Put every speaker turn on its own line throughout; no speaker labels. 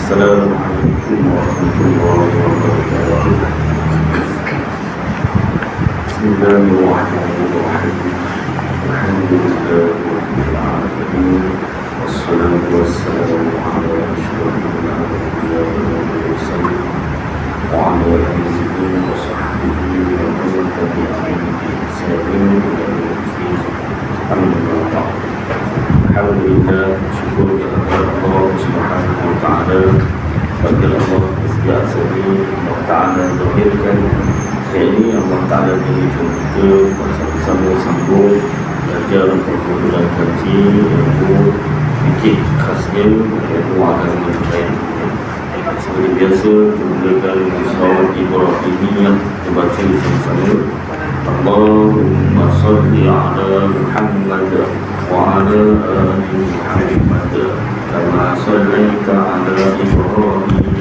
Assalamualaikum warahmatullahi wabarakatuh. Bismillahirrahmanirrahim. Alhamdulillahirabbil alamin. Wassalatu wassalamu ala asyrafil anbiya'i wal mursalin wa ala alihi wa sahbihi wa man tabi'ahum bi ihsanin ila yaumil amma ba'd. Alhamdulillah, syukur kepada Allah Subhanahu wa taala. Bagi Allah setiasa ini Allah Ta'ala zahirkan, yakni Allah Ta'ala jadikan kita bersama-sama sambung belajar perkumpulan kaji iaitu fikih khasnya iaitu agama lain. Seperti biasa, menggunakan salawat Ibrahimiyah dibaca bersama-sama. Allahumma salli ala Muhammad wa ala ali Muhammad kama sallaita ala Ibrahim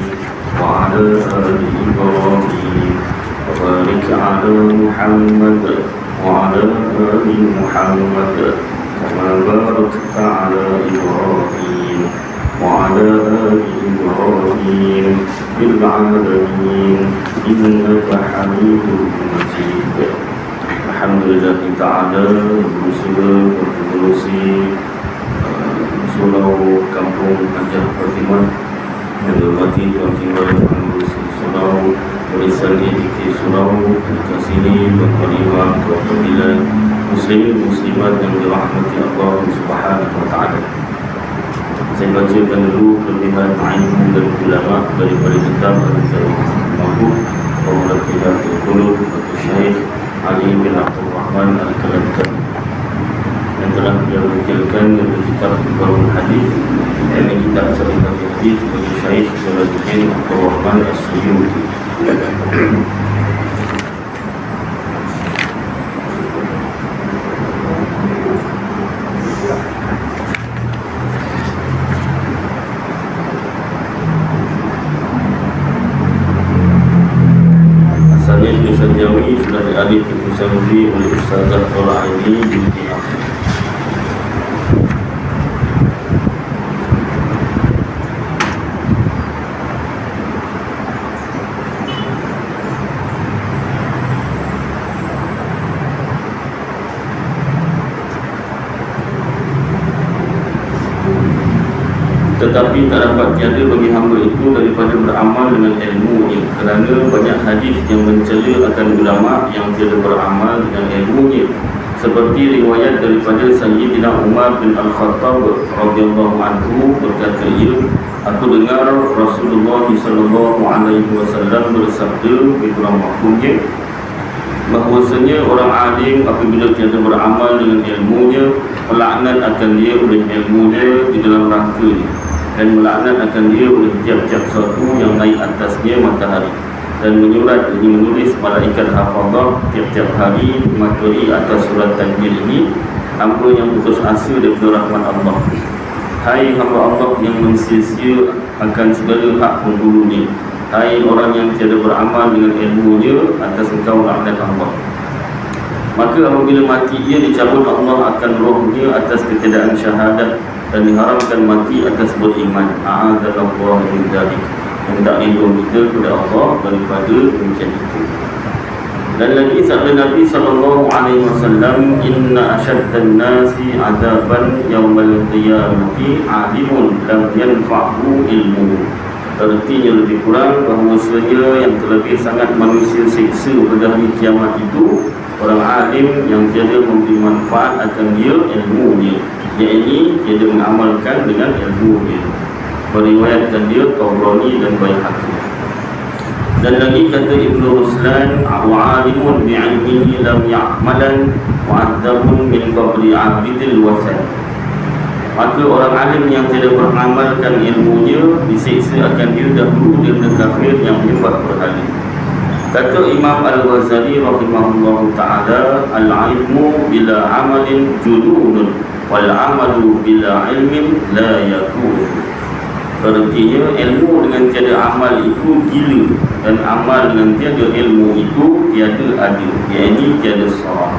wa ala ali Ibrahim wa barik ala Muhammad wa ala ali Muhammad kama barakta ala Ibrahim wa ala ali Ibrahim fil alamin innaka Hamidum Majid. Alhamdulillah ta'ala, berusaha berkongsi Surau Kampung Hajah Fatimah yang dihormati Tuan Timur Surau Warisan Edikasi Surau di sini Tuan Panglima, Tuan Pemilihan Muslimin Muslimat yang dirahmati Allah Subhanahu wa ta'ala. Saya bacakan dulu kelebihan ilmu dan ulama daripada kitab Al-Jawab Mahmud Pemula Kitab Al-Qulub atau Syekh Ali bin Abdul Rahman Al-Kalantani yang telah beliau menjelaskan dari kitab Al-Qarul Hadith, yakni kitab Sahih Hadith bagi Syekh Jalaluddin Abdul Rahman As-Suyuti. Asalnya tulisan Jawi sudah dialih ke tulisan Uri oleh Ustazah Al-Aini binti Ahmad. Tetapi tak dapat tiada bagi hamba itu daripada beramal dengan ilmunya, kerana banyak hadis yang mencela akan ulama yang tiada beramal dengan ilmunya, seperti riwayat daripada Sayyidina Umar bin Al-Khattab radhiyallahu anhu berkata, aku dengar Rasulullah sallallahu alaihi wasallam bersabda di dalam waktunya, bahwasanya orang alim apabila tiada beramal dengan ilmunya, melaknat akan dia oleh ilmunya di dalam rangkanya, dan melaknat akan dia oleh tiap-tiap suatu yang naik atasnya matahari, dan menulis malaikat hafazah tiap-tiap hari materi atas surat Tanjil ini, hamba yang putus asa daripada rahmat Allah. Hai hamba Allah yang mensia-sia akan segala hak penghulunya, hai orang yang tiada beramal dengan ilmunya, atas engkau laknat Allah. Maka apabila mati ia, dicabut Allah akan rohnya atas ketiadaan syahadat, dan diharamkan mati atas beriman. A'adzallahu min dzalik. Hendak lindung kita kepada Allah daripada demikian itu. Dan lagi sabda Nabi sallallahu alaihi wasallam, inna asyaddan nasi adaban yaumal qiyamati alimun lam yanfa'hu ilmu. Artinya lebih kurang bahawasanya yang terlebih sangat manusia siksa pada hari kiamat itu orang alim yang tiada memberi manfaat akan dia ilmunya, yakni tiada mengamalkan dengan ilmunya. Meriwayatkan dia Tabrani dan Baihaqi. Dan lagi kata Ibnu Ruslan, alimun bi'ilmihi lam ya'malan wa'adzabun min qabri 'abidil wasan. Maka orang alim yang tidak beramalkan ilmunya disiksa akan dia dahulu daripada kafir yang menyembah berhala. Kata Imam Al-Ghazali rahimahullahu ta'ala, al-ilmu bila amalin jununun wal amalu bila ilmin la yakun. Artinya ilmu dengan tiada amal itu gila, dan amal dengan tiada ilmu itu tiada ada, iaitu tiada sah.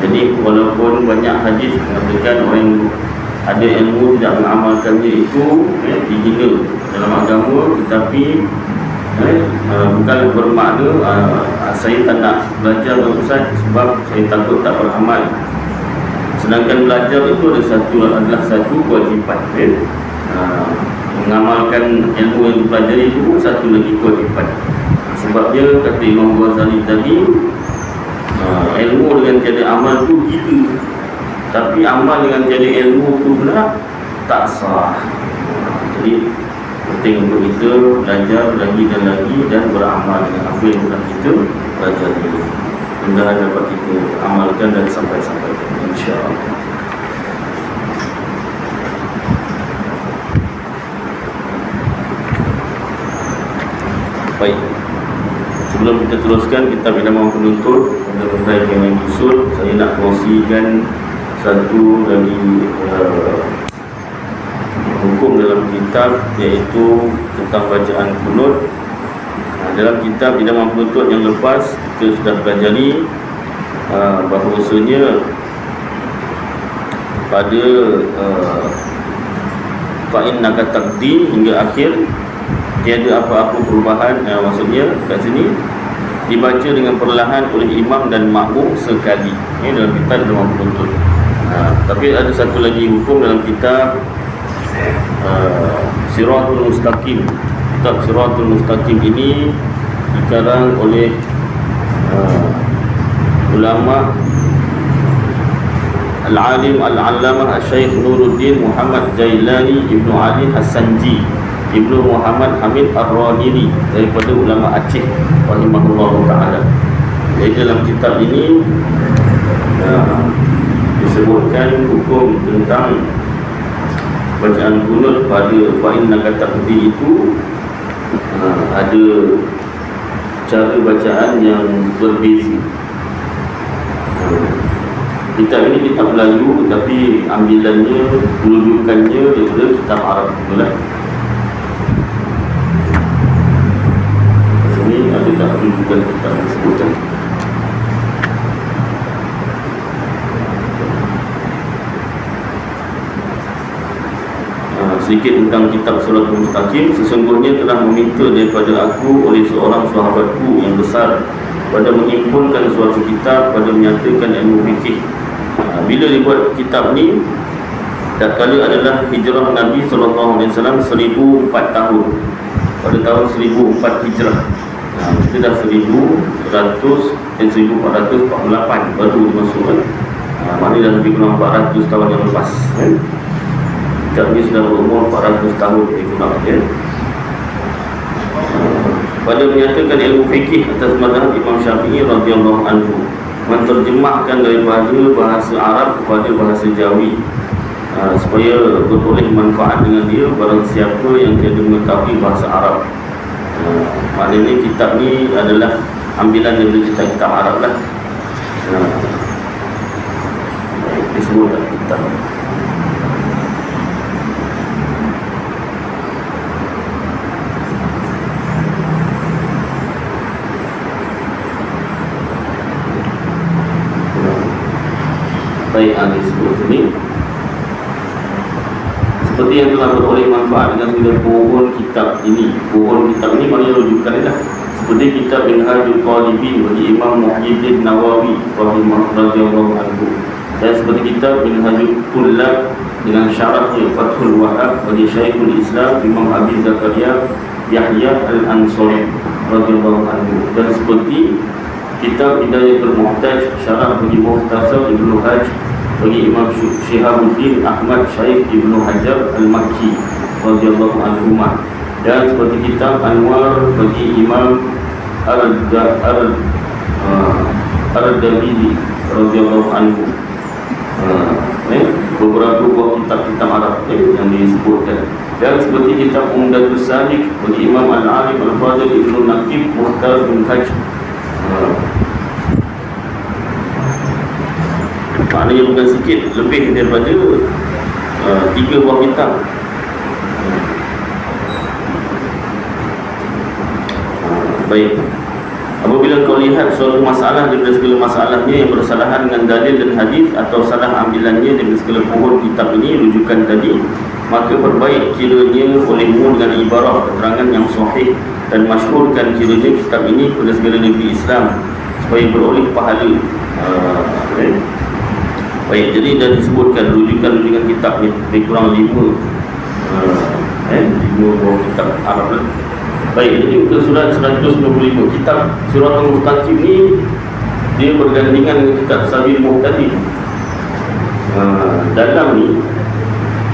Jadi walaupun banyak hadis mengatakan orang ada ilmu tidak mengamalkannya itu dihina dalam agama, tetapi bukan bermakna saya tak nak belajar dengan Ustaz sebab saya takut tak beramal. Sedangkan belajar itu adalah satu kewajipan. Mengamalkan ilmu yang dipelajari itu satu lagi kewajipan. Sebabnya kata Imam Ghazali tadi, ilmu dengan tiada amal tu gila, tapi amal dengan tiada ilmu tu pula tak sah. Jadi penting untuk kita belajar lagi dan lagi dan beramal dengan apa yang telah kita pelajari. Mudah-mudahan dapat kita amalkan dan sampai-sampaikan, insya-Allah. Baik, sebelum kita teruskan kitab Idaman Penuntut benda-benda yang menyusul, saya nak kongsikan satu dari hukum dalam kitab, iaitu tentang bacaan kunut. Dalam kitab Idaman Penuntut yang lepas kita sudah pelajari bahawasanya pada fa'innaka taqdi hingga akhir tiada apa-apa perubahan. Maksudnya kat sini dibaca dengan perlahan oleh imam dan makmum sekali. Ini dalam kitab Idaman Penuntut. Tapi ada satu lagi hukum dalam kitab Siratul Mustaqim. Kitab Siratul Mustaqim ini dikarang oleh ulama Al-Alim Al-Allamah Al-Syaikh Nuruddin Muhammad Jailani Ibnu Ali Hasanji Ibnu Muhammad Hamid Ar-Radiri, daripada ulama Aceh rahimahullah ta'ala. Jadi dalam kitab ini disebutkan hukum tentang bacaan kunut pada fa'innaka taqdi itu. Ada cara bacaan yang berbeza. Kitab ini kitab Melayu, tapi ambilannya, rujukannya daripada kitab Arab itulah. Sini ada tak rujukan kitab disebutkan. Sedikit tentang kitab Siratul Mustaqim. Sesungguhnya telah meminta daripada aku oleh seorang sahabatku yang besar pada menghimpunkan suatu kitab pada menyatakan ilmu fikih. Bila dibuat kitab ni, tatkala adalah hijrah Nabi SAW 1004 tahun, pada tahun 1004 hijrah. Itu dah 1448 baru dimasukkan. Maknanya dah lebih kurang 400 tahun yang lepas. Kitab ni sudah berumur 400 tahun lebih kurang. Pada menyatakan ilmu fikih atas mazhab Imam Syafi'i radhiyallahu anhu, menterjemahkan daripada bahasa Arab kepada bahasa Jawi, supaya beroleh manfaat dengan dia barang siapa yang tiada mengetahui bahasa Arab. Maknanya kitab ni adalah ambilan daripada kitab-kitab Arab lah. Disebut dalam kitab. Baik, disebut sini seperti yang telah beroleh manfaat dengan segala pohon kitab ini. Pohon kitab ini maknanya rujukan lah. Seperti kitab Minhajul Talibin bagi Imam Muhyiddin Nawawi radhiyallahu anhu, dan seperti kitab Minhajul Tullab dengan syarahnya Fathul Wahab bagi Syekhul Islam Imam Abi Zakaria Yahya Al-Ansari radhiyallahu anhu, dan seperti kitab Hidayatul Muhtaj syarah bagi Mukhtasar Ibnu Hajj bagi Imam Syihabuddin Ahmad Syaikh Ibnu Hajar Al-Makki radhiyallahu anhu, dan seperti kitab Anwar bagi Imam Ar-Dabili radhiyallahu anhu. Beberapa buah kitab-kitab Arab yang disebutkan, dan seperti kitab Umdatus Sadiq bagi Imam Al-Alim Al-Fadil Ibnu Naqib Mukhtar bin Hajj. Maknanya bukan sikit, lebih daripada 3 buah kitab. Baik, Apabila kau lihat suatu masalah daripada segala masalahnya yang bersalahan dengan dalil dan hadis, atau salah ambilannya daripada segala pohon kitab ini, rujukan tadi, maka perbaik kiranya olehmu dengan ibarat keterangan yang sahih dan masyhurkan kiranya kitab ini pada segala negeri Islam supaya beroleh pahala. Baik, jadi dah disebutkan rujukan kitab ni, lebih kurang 5 buah kitab Arab lah. Baik, jadi untuk surat 195, kitab Siratul Mustaqim ni dia bergandingan dengan kitab Sabil Muhtadi. Dalam ni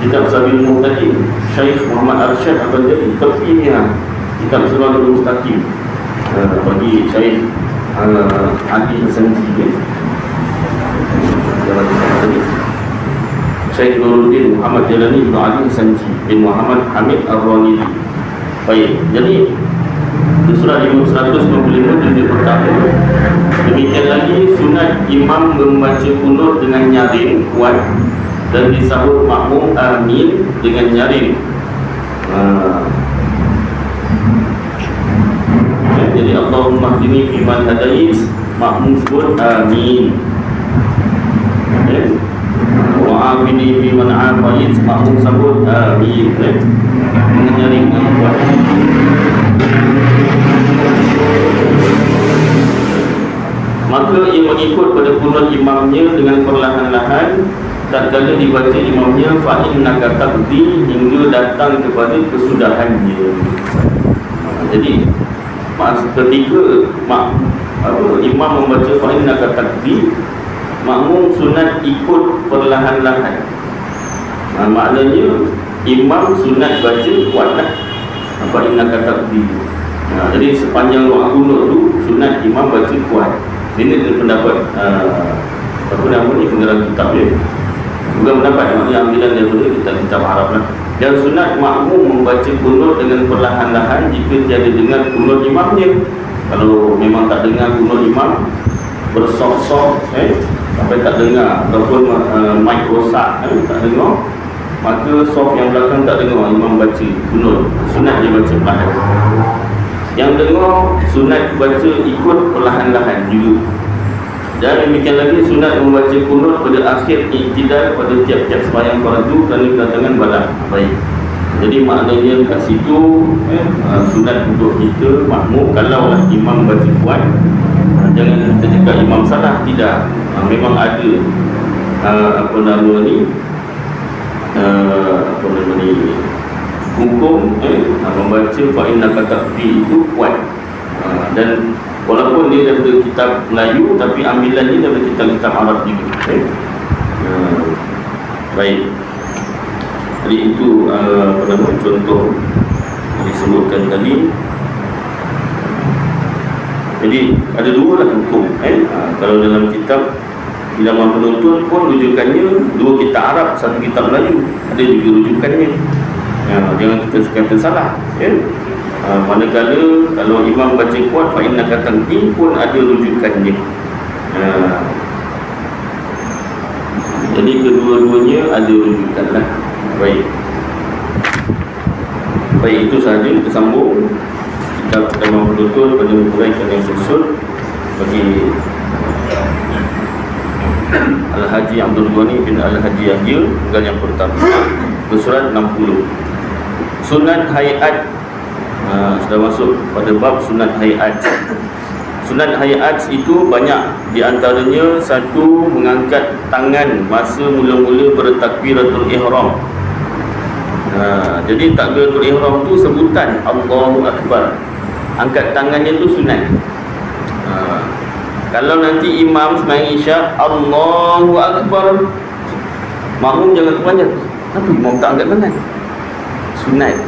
kitab Sabil Muhtadi, Syekh Muhammad Arsyad akan jadi tepinya kitab Siratul Mustaqim bagi Syekh Ali Hasanji ni. Syekh Nuruddin Muhammad Jalani bin Ali Hasanji bin Muhammad Hamid Ar-Ranidi. Baik, jadi di surah 195 juzuk pertama, demikian lagi sunat imam membaca kunut dengan nyaring kuat dan disahut makmum amin dengan nyaring. Jadi Allahumma hdini fi man hadait, makmum sebut amin. Wa'afini fi man afait, makmum sebut amin. Dengan nyaring yang kuat. Maka ia mengikut pada kunut imamnya dengan perlahan-lahan, tak kala dibaca imamnya fa innaka taqdi hingga datang kepada kesudahannya. Jadi ketika imam membaca fa innaka taqdi, makmum sunat ikut perlahan-lahan. Maknanya imam sunat baca kuatlah fa innaka taqdi. Jadi sepanjang waktu kunut tu sunat imam baca kuat. Ini adalah pendapat pengarang kitab dia. Bukan pendapat, maknanya ambilan daripada kitab Arab lah. Dan sunat makmum membaca kunut dengan perlahan-lahan jika tiada dengar kunut imamnya. Kalau memang tak dengar kunut imam, bersof-sof sampai tak dengar, ataupun mic rosak tak dengar, maka soft yang belakang tak dengar imam baca kunut, sunat dia baca perlahan. Yang dengar sunat baca ikut perlahan-lahan juga. Dan demikian lagi sunat membaca kunut pada akhir iktidal pada tiap-tiap sembahyang fardu kerana kedatangan badak. Baik, jadi maknanya kat situ sunat untuk kita makmum, kalaulah imam baca kuat, jangan kita cakap imam salah, tidak. Memang ada hukum membaca fa innaka taqdi itu kuat. Dan walaupun dia daripada kitab Melayu, tapi ambilannya daripada kitab-kitab Arab juga. Baik, jadi itu contoh yang disebutkan tadi. Jadi ada dua lah hukum. Kalau dalam kitab Ilaman Penuntut pun rujukannya dua kitab Arab, satu kitab Melayu, ada juga rujukannya. Jangan kita kata salah. Manakala kalau imam baca kuat fa innaka taqdi pun ada rujukannya. Jadi kedua-duanya ada rujukan lah. Baik, itu sahaja. Kita sambung kitab Ilaman Penuntut pada huraian yang susun bagi Al-Haji Abdul Ghani bin Al-Haji Yahya, yang pertama, surat 60. Sunat hayat. Sudah masuk pada bab sunat hayat. Sunat hayat itu banyak, di antaranya satu, mengangkat tangan masa mula-mula bertakbiratul ihram. Jadi takbiratul ihram tu sebutan Allahu Akbar. Angkat tangannya tu sunat. Kalau nanti imam sembahyang isyak Allahu Akbar, makmum jangan terpanjat. Kenapa imam tak angkat tangan? Sunat.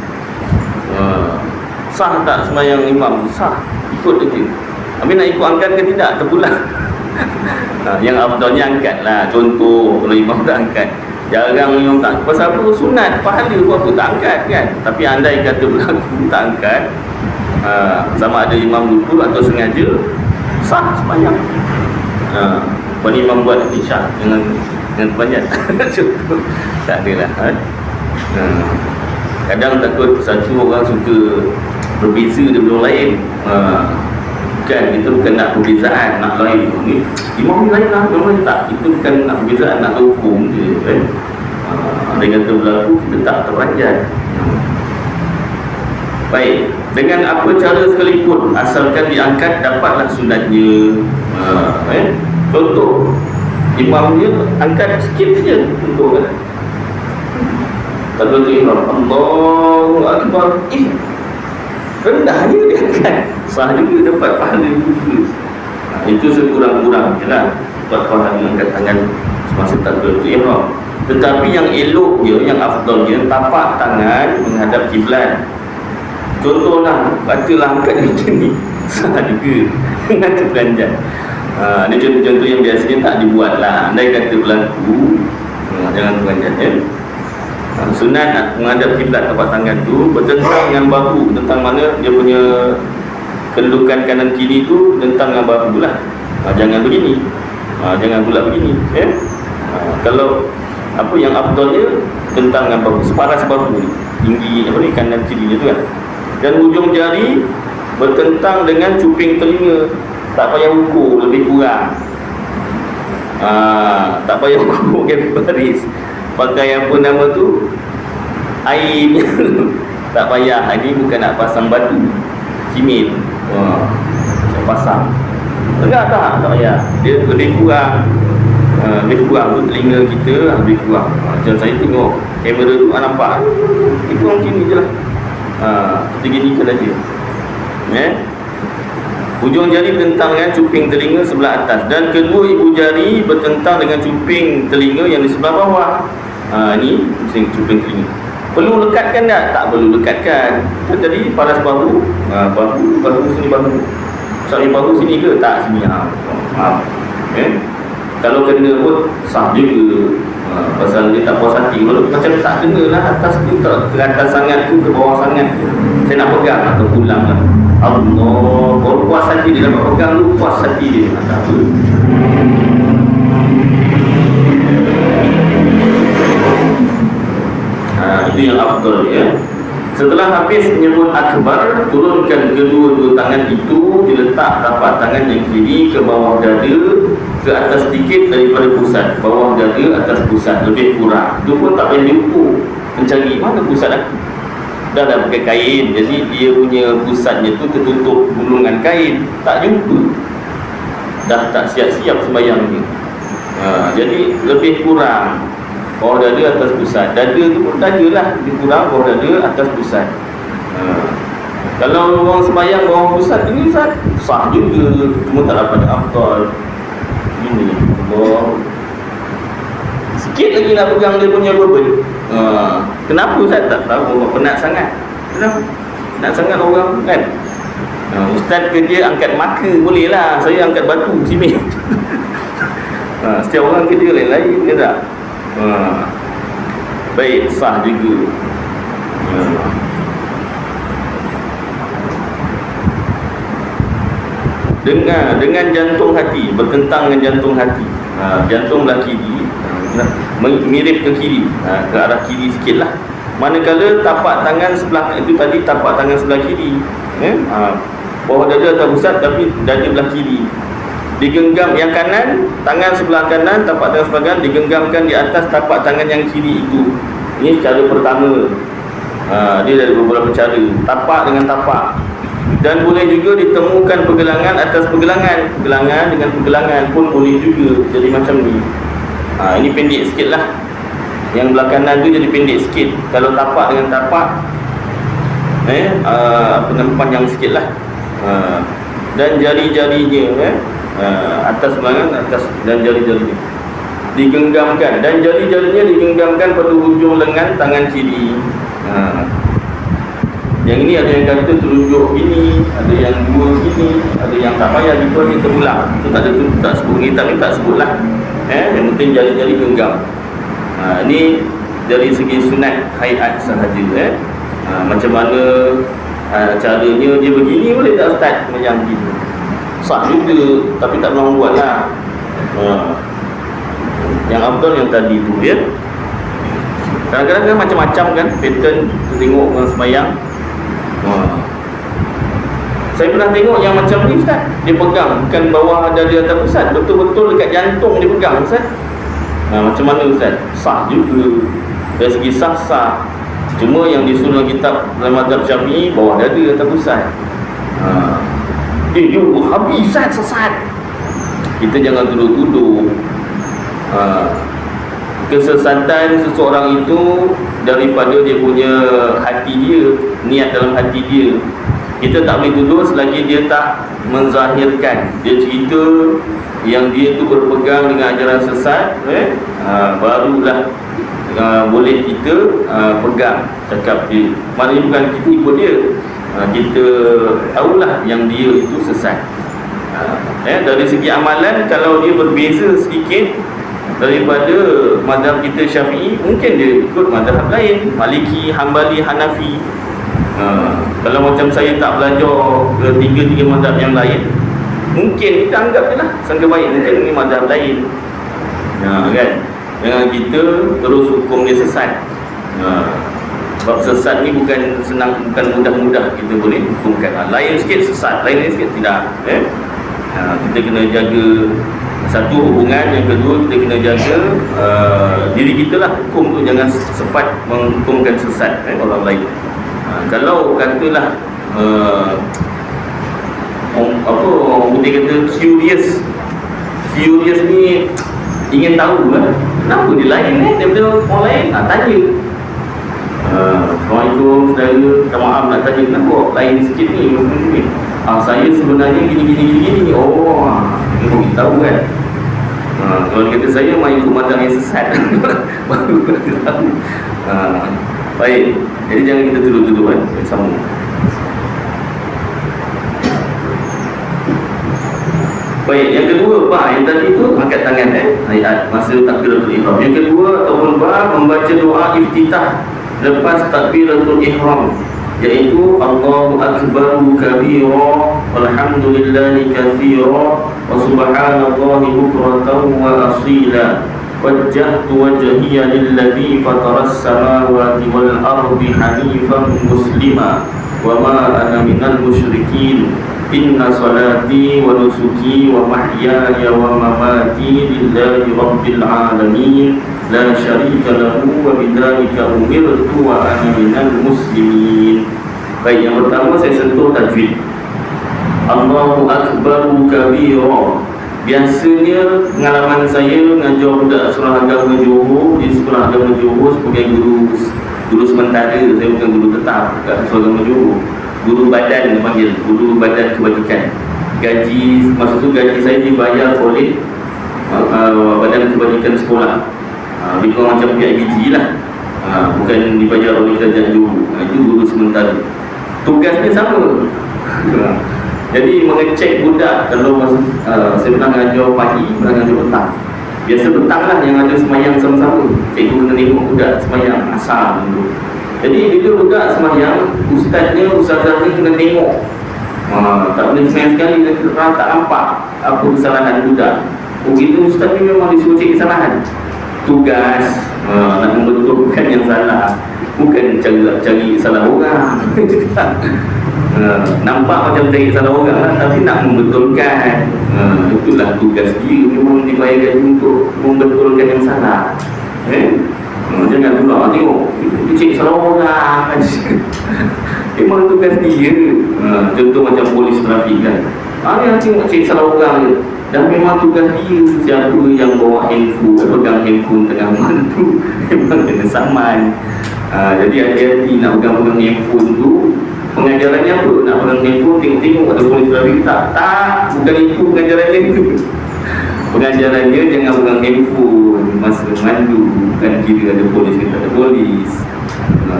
Sah tak sembahyang imam? Sah, ikut je. Habis nak ikut angkat ke tidak? Terpulang. Yang afdalnya angkat lah. Contoh, kalau imam tak angkat, jarang imam tak. Pasal apa? Sunat, pahala apa tak angkat kan. Tapi andai kata berlaku tak angkat, sama ada imam lupa atau sengaja, sah sembahyang. Kalau imam buat isyak dengan terpanjat. Contoh, tak ada lah. Kadang takut satu orang suka berbeza daripada orang lain. Kita bukan nak perbezaan, nak lain ni imam ni lain lah, imam ni tak. Itu bukan nak perbezaan, nak hukum je kan. Dia kata berlaku, kita tak terpanjat. Baik, dengan apa cara sekalipun asalkan diangkat dapatlah sunatnya. Contoh, imamnya angkat sikit saja contoh kan. Kalau tu imam Allahu Akbar, rendahnya dia angkat, sah juga, dapat pahala juga. Itu sekurang-kurang je lah, dapat pahala angkat tangan semasa takbiratul ihram. Tetapi yang eloknya, yang afdalnya, tapak tangan menghadap kiblat. Contohlah, katalah angkat macam ni, sah juga dengan terperanjat. Ini contoh-contoh yang biasanya tak dibuat lah. Andai kata berlaku, jangan terperanjat ya. Sunat menghadap kiblat tapak tangan tu bertentang dengan bahu. Tentang mana dia punya kedudukan kanan kiri tu tentang dengan bahu lah. Jangan begini, jangan pula begini ya. Kalau apa yang afdalnya tentang dengan bahu, separas bahu ni, tinggi apa ni, kanan kiri tu kan. Dan hujung jari bertentang dengan cuping telinga. Tak payah ukur, lebih kurang. Tak payah ukur baris. Pakai apa nama tu, airnya tak payah. Ini bukan nak pasang batu simen, saya pasang enggak, tak payah. Dia lebih kurang, lebih kurang tu telinga kita, lebih kurang. Macam saya tengok kamera tu nampak lebih kurang macam ni je lah. Kita gini ke saja Hujung jari bertentang dengan cuping telinga sebelah atas, dan kedua ibu jari bertentang dengan cuping telinga yang di sebelah bawah. Ni cuping telinga. Perlu lekatkan tak? Tak perlu lekatkan. Itu tadi paras bahu, bahu sini, bahu sampai bahu sini ke? Tak, sini. Kalau kena pun sah juga. Pasal dia tak puas hati. Kalau macam tak kena lah, atas tu tak ke atas sangat tu, ke bawah sangat tu, saya nak pegang atau pulang lah. Allah, kalau puas hati dia dapat pegang tu, puas hati dia. Tak apa. Itu yang afdal ya. Setelah habis menyebut akbar, turunkan kedua-dua tangan itu, diletak tapak tangan yang kiri ke bawah dada, ke atas sedikit daripada pusat. Bawah dada, atas pusat, lebih kurang. Itu pun tak payah diukur, mencari mana pusat aku. Dah pakai kain, jadi dia punya pusatnya tu tertutup gulungan kain, tak jumpa. Dah tak siap-siap sembahyang ni. Jadi lebih kurang, bawah dada, atas pusat. Dada tu pun dada lah, lebih kurang bawah dada, atas pusat. Kalau orang sembahyang bawah pusat ini sah juga, cuma tak dapat afdal. Ini Allah, sikit lagi nak pegang dia punya bebel. Kenapa Ustaz? Tak tahu, orang penat sangat. Kenapa? Penat sangat orang kan. Ustaz kerja angkat maka boleh lah, saya angkat batu, simen. Setiap orang kerja lain-lain ke tak? Baik, sah juga. Dengan jantung hati, bertentang dengan jantung hati. Jantung belah kiri, mirip ke kiri, ke arah kiri sikit lah. Manakala tapak tangan sebelah itu tadi, tapak tangan sebelah kiri, bawah dada atas pusat, tapi dada belah kiri. Digenggam yang kanan, tangan sebelah kanan, tapak tangan sebelah kanan digenggamkan di atas tapak tangan yang kiri itu. Ini cara pertama. Dia ada beberapa cara, tapak dengan tapak. Dan boleh juga ditemukan pergelangan atas pergelangan, pergelangan dengan pergelangan pun boleh juga jadi macam ni. Ini pendek sikit lah, yang belah kanan tu jadi pendek sikit. Kalau tapak dengan tapak, panjang sikit lah. Dan jari-jarinya, atas belakang, atas, dan jari-jarinya digenggamkan, dan jari-jarinya digenggamkan pada hujung lengan tangan kiri. Yang ini ada yang kata telunjuk gini, ada yang dua gini, ada yang tak payah juga kita ulang. Itu tak ada, tu tak sebut, kita tak sebut lah. Yang penting jari-jari genggam. Ini dari segi sunat hayat sahaja. Macam mana caranya dia begini, boleh tak Ustaz? Macam begini sah juga, tapi tak mahu buat lah. Yang afdal yang tadi tu ya. Kadang-kadang kan macam-macam kan pattern, kita tengok orang sembahyang. Saya pernah tengok yang macam ni Ustaz, dia pegang bukan bawah dada atas pusat, betul-betul dekat jantung dia pegang Ustaz. Macam mana Ustaz? Sah juga. Dari segi sah. Cuma yang disuruh kitab dalam mazhab Syafi'i bawah dada atas pusat. Dia habis Ustaz, sesat. Kita jangan tuduh-tuduh. Kesesatan seseorang itu daripada dia punya hati dia, niat dalam hati dia. Kita tak boleh tuduh selagi dia tak menzahirkan. Dia cerita yang dia tu berpegang dengan ajaran sesat, barulah boleh kita pegang cakap dia. Maknanya bukan kita ikut dia, kita tahulah yang dia itu sesat. Dari segi amalan, kalau dia berbeza sedikit daripada mazhab kita Syafi'i, mungkin dia ikut mazhab lain, Maliki, Hambali, Hanafi. Kalau macam saya tak belajar ke tiga mazhab yang lain, mungkin kita anggap je lah sangka baik, mungkin ini mazhab lain. Kan? Dengan kita terus hukum dia sesat. Sebab sesat ni bukan senang, bukan mudah-mudah kita boleh hukumkan. Lain sikit sesat, lain sikit tidak. Kita kena jaga satu hubungan, yang kedua kita kena jaga diri kita lah. Hukum tu jangan sempat menghukumkan sesat orang lain. Kalau katalah orang putih kata curious ni ingin tahu lah kenapa dia lain daripada orang lain, tanya. Assalamualaikum saudara, minta maaf nak tanya kenapa lain sikit ni. Saya sebenarnya gini. Dia kita tahu kan. Kalau kata saya main kumandang yang sesat baru kita tahu. Baik, jadi jangan kita tuduh-tuduh kan. Sama. Baik, yang kedua, yang tadi tu angkat tangan ayat masa takbiratul ihram. Yang kedua ataupun membaca doa iftitah lepas takbiratul ihram, iaitu Allahu akbaru kabira walhamdulillahi katsira wa subhanallahi bukratan wa asila. Wajjahtu wajhiya lilladzi fataras samawati wal ardi hanifan muslima wa ma ana minal musyrikin. Inna salati wa nusuki wa mahyaya wa mamati lillahi rabbil alamin la syarika lahu wa bidzalika umirtu wa ana minal muslimin. Baik, yang pertama saya sentuh tajwid. Allahu akbaru kabira. Biasanya pengalaman saya mengajar budak sekolah agama Johor, di sekolah agama Johor sebagai guru sementara, saya bukan guru tetap kat sekolah agama Johor. Guru badan dipanggil, guru badan kebajikan. Gaji, masa tu gaji saya dibayar oleh badan kebajikan sekolah. Lebih kurang macam PIBG lah, bukan dibayar oleh kerajaan Johor. Itu guru sementara. Tugasnya sama. Jadi mengecek budak. Kalau saya pernah mengajar pagi, pernah mengajar petang. Biasa petang lah yang ada semayang sama-sama. Cikgu kena tengok budak semayang asal dulu. Jadi bila budak semayang, ustazahnya kena tengok. Tak boleh semayang sekali, tak nampak apa kesalahan budak. Begitu ustaz ni memang disuruh cek kesalahan. Tugas nak membetulkan yang salah, bukan cari salah orang. Nampak macam cari salah orang lah, tapi nak membetulkan. Itulah tugas dia, memang dibayar gaji untuk membetulkan yang salah. Jangan pula tengok dia cek salah orang. Memang tugas dia. Contoh macam polis trafik kan, dia tengok cek salah orang je. Dan memang tugas dia. Siapa yang bawa handphone, pegang handphone tengah mantu, memang kena saman. Jadi hati-hati nak pegang handphone tu. Pengajarannya apa? Nak pegang handphone, tengok-tengok ada polis trafik tak? Bukan itu pengajarannya tu. Pengajarannya jangan pegang handphone masa mandu. Bukan kira ada polis ke tak ada polis.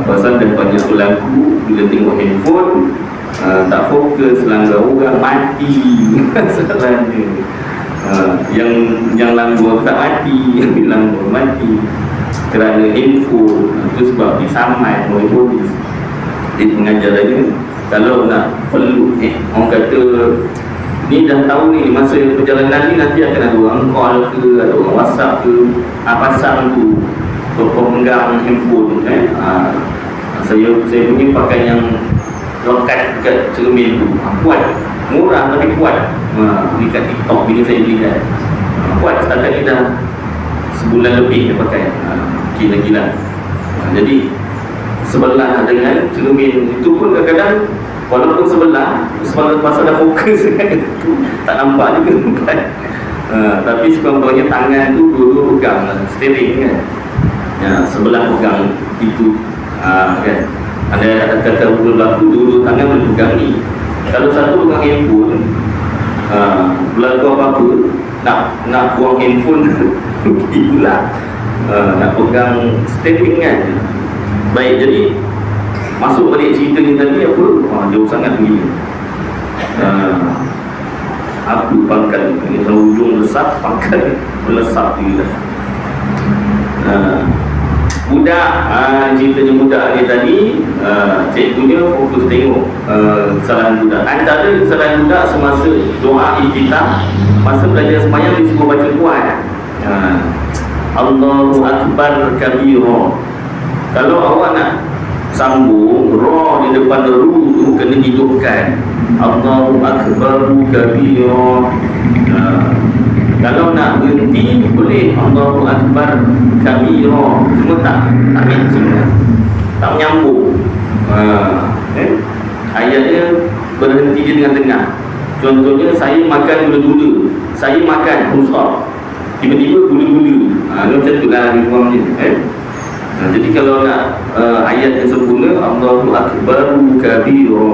Pasal dah banyak berlaku, bila tengok handphone tak fokus, langgar orang mati. Masalahnya yang langgar tak mati, yang langgar mati kerana handphone. Itu sebab disaman oleh polis. Di pengajarannya, kalau nak perlu orang kata ni dah tahu ni masa perjalanan ni nanti akan ada orang call ke, ada orang WhatsApp ke, pasang tu pemegang handphone. Saya punya pakai yang lokat dekat cermin tu. Kuat, murah tapi kuat. Dekat TikTok bila saya beli kan, kuat setakat ni dah sebulan lebih dia pakai. Okey lagi lah. Jadi sebelah dengan cermin itu pun kadang-kadang walaupun sebelah pasal dah fokus kan, tak nampak juga kan. Tapi sekurang-kurangnya tangan tu dua-dua pegang steering kan. Sebelah pegang itu kan. Ada kata berlaku dua-dua tangan boleh pegang ni. Kalau satu pegang handphone, berlaku apa-apa, nak buang handphone pula, nak pegang steering kan. Baik, jadi masuk balik cerita ni tadi apa? Jauh sangat ni. Apa pangkal ni? Kalau ujung besar, pangkal melesat dia. Budak, ceritanya budak ni tadi, cikgunya fokus tengok kesalahan budak. Antara kesalahan budak semasa doa iftitah, masa belajar sembahyang dia suruh baca kuat. Allahu Akbar kabira. Kalau awak nak sambung ra di depan ru tu kena hidupkan. Allahu Akbar kabira. Kalau nak berhenti boleh Allahu Akbar kabira. Cuma tak matching, tak menyambung. Ayatnya berhenti je dengan tengah. Contohnya saya makan gula-gula, saya makan full stop, tiba-tiba gula-gula. Macam tu lah dia. Jadi kalau nak ayat yang sempurna, Allahu Akbar kabira.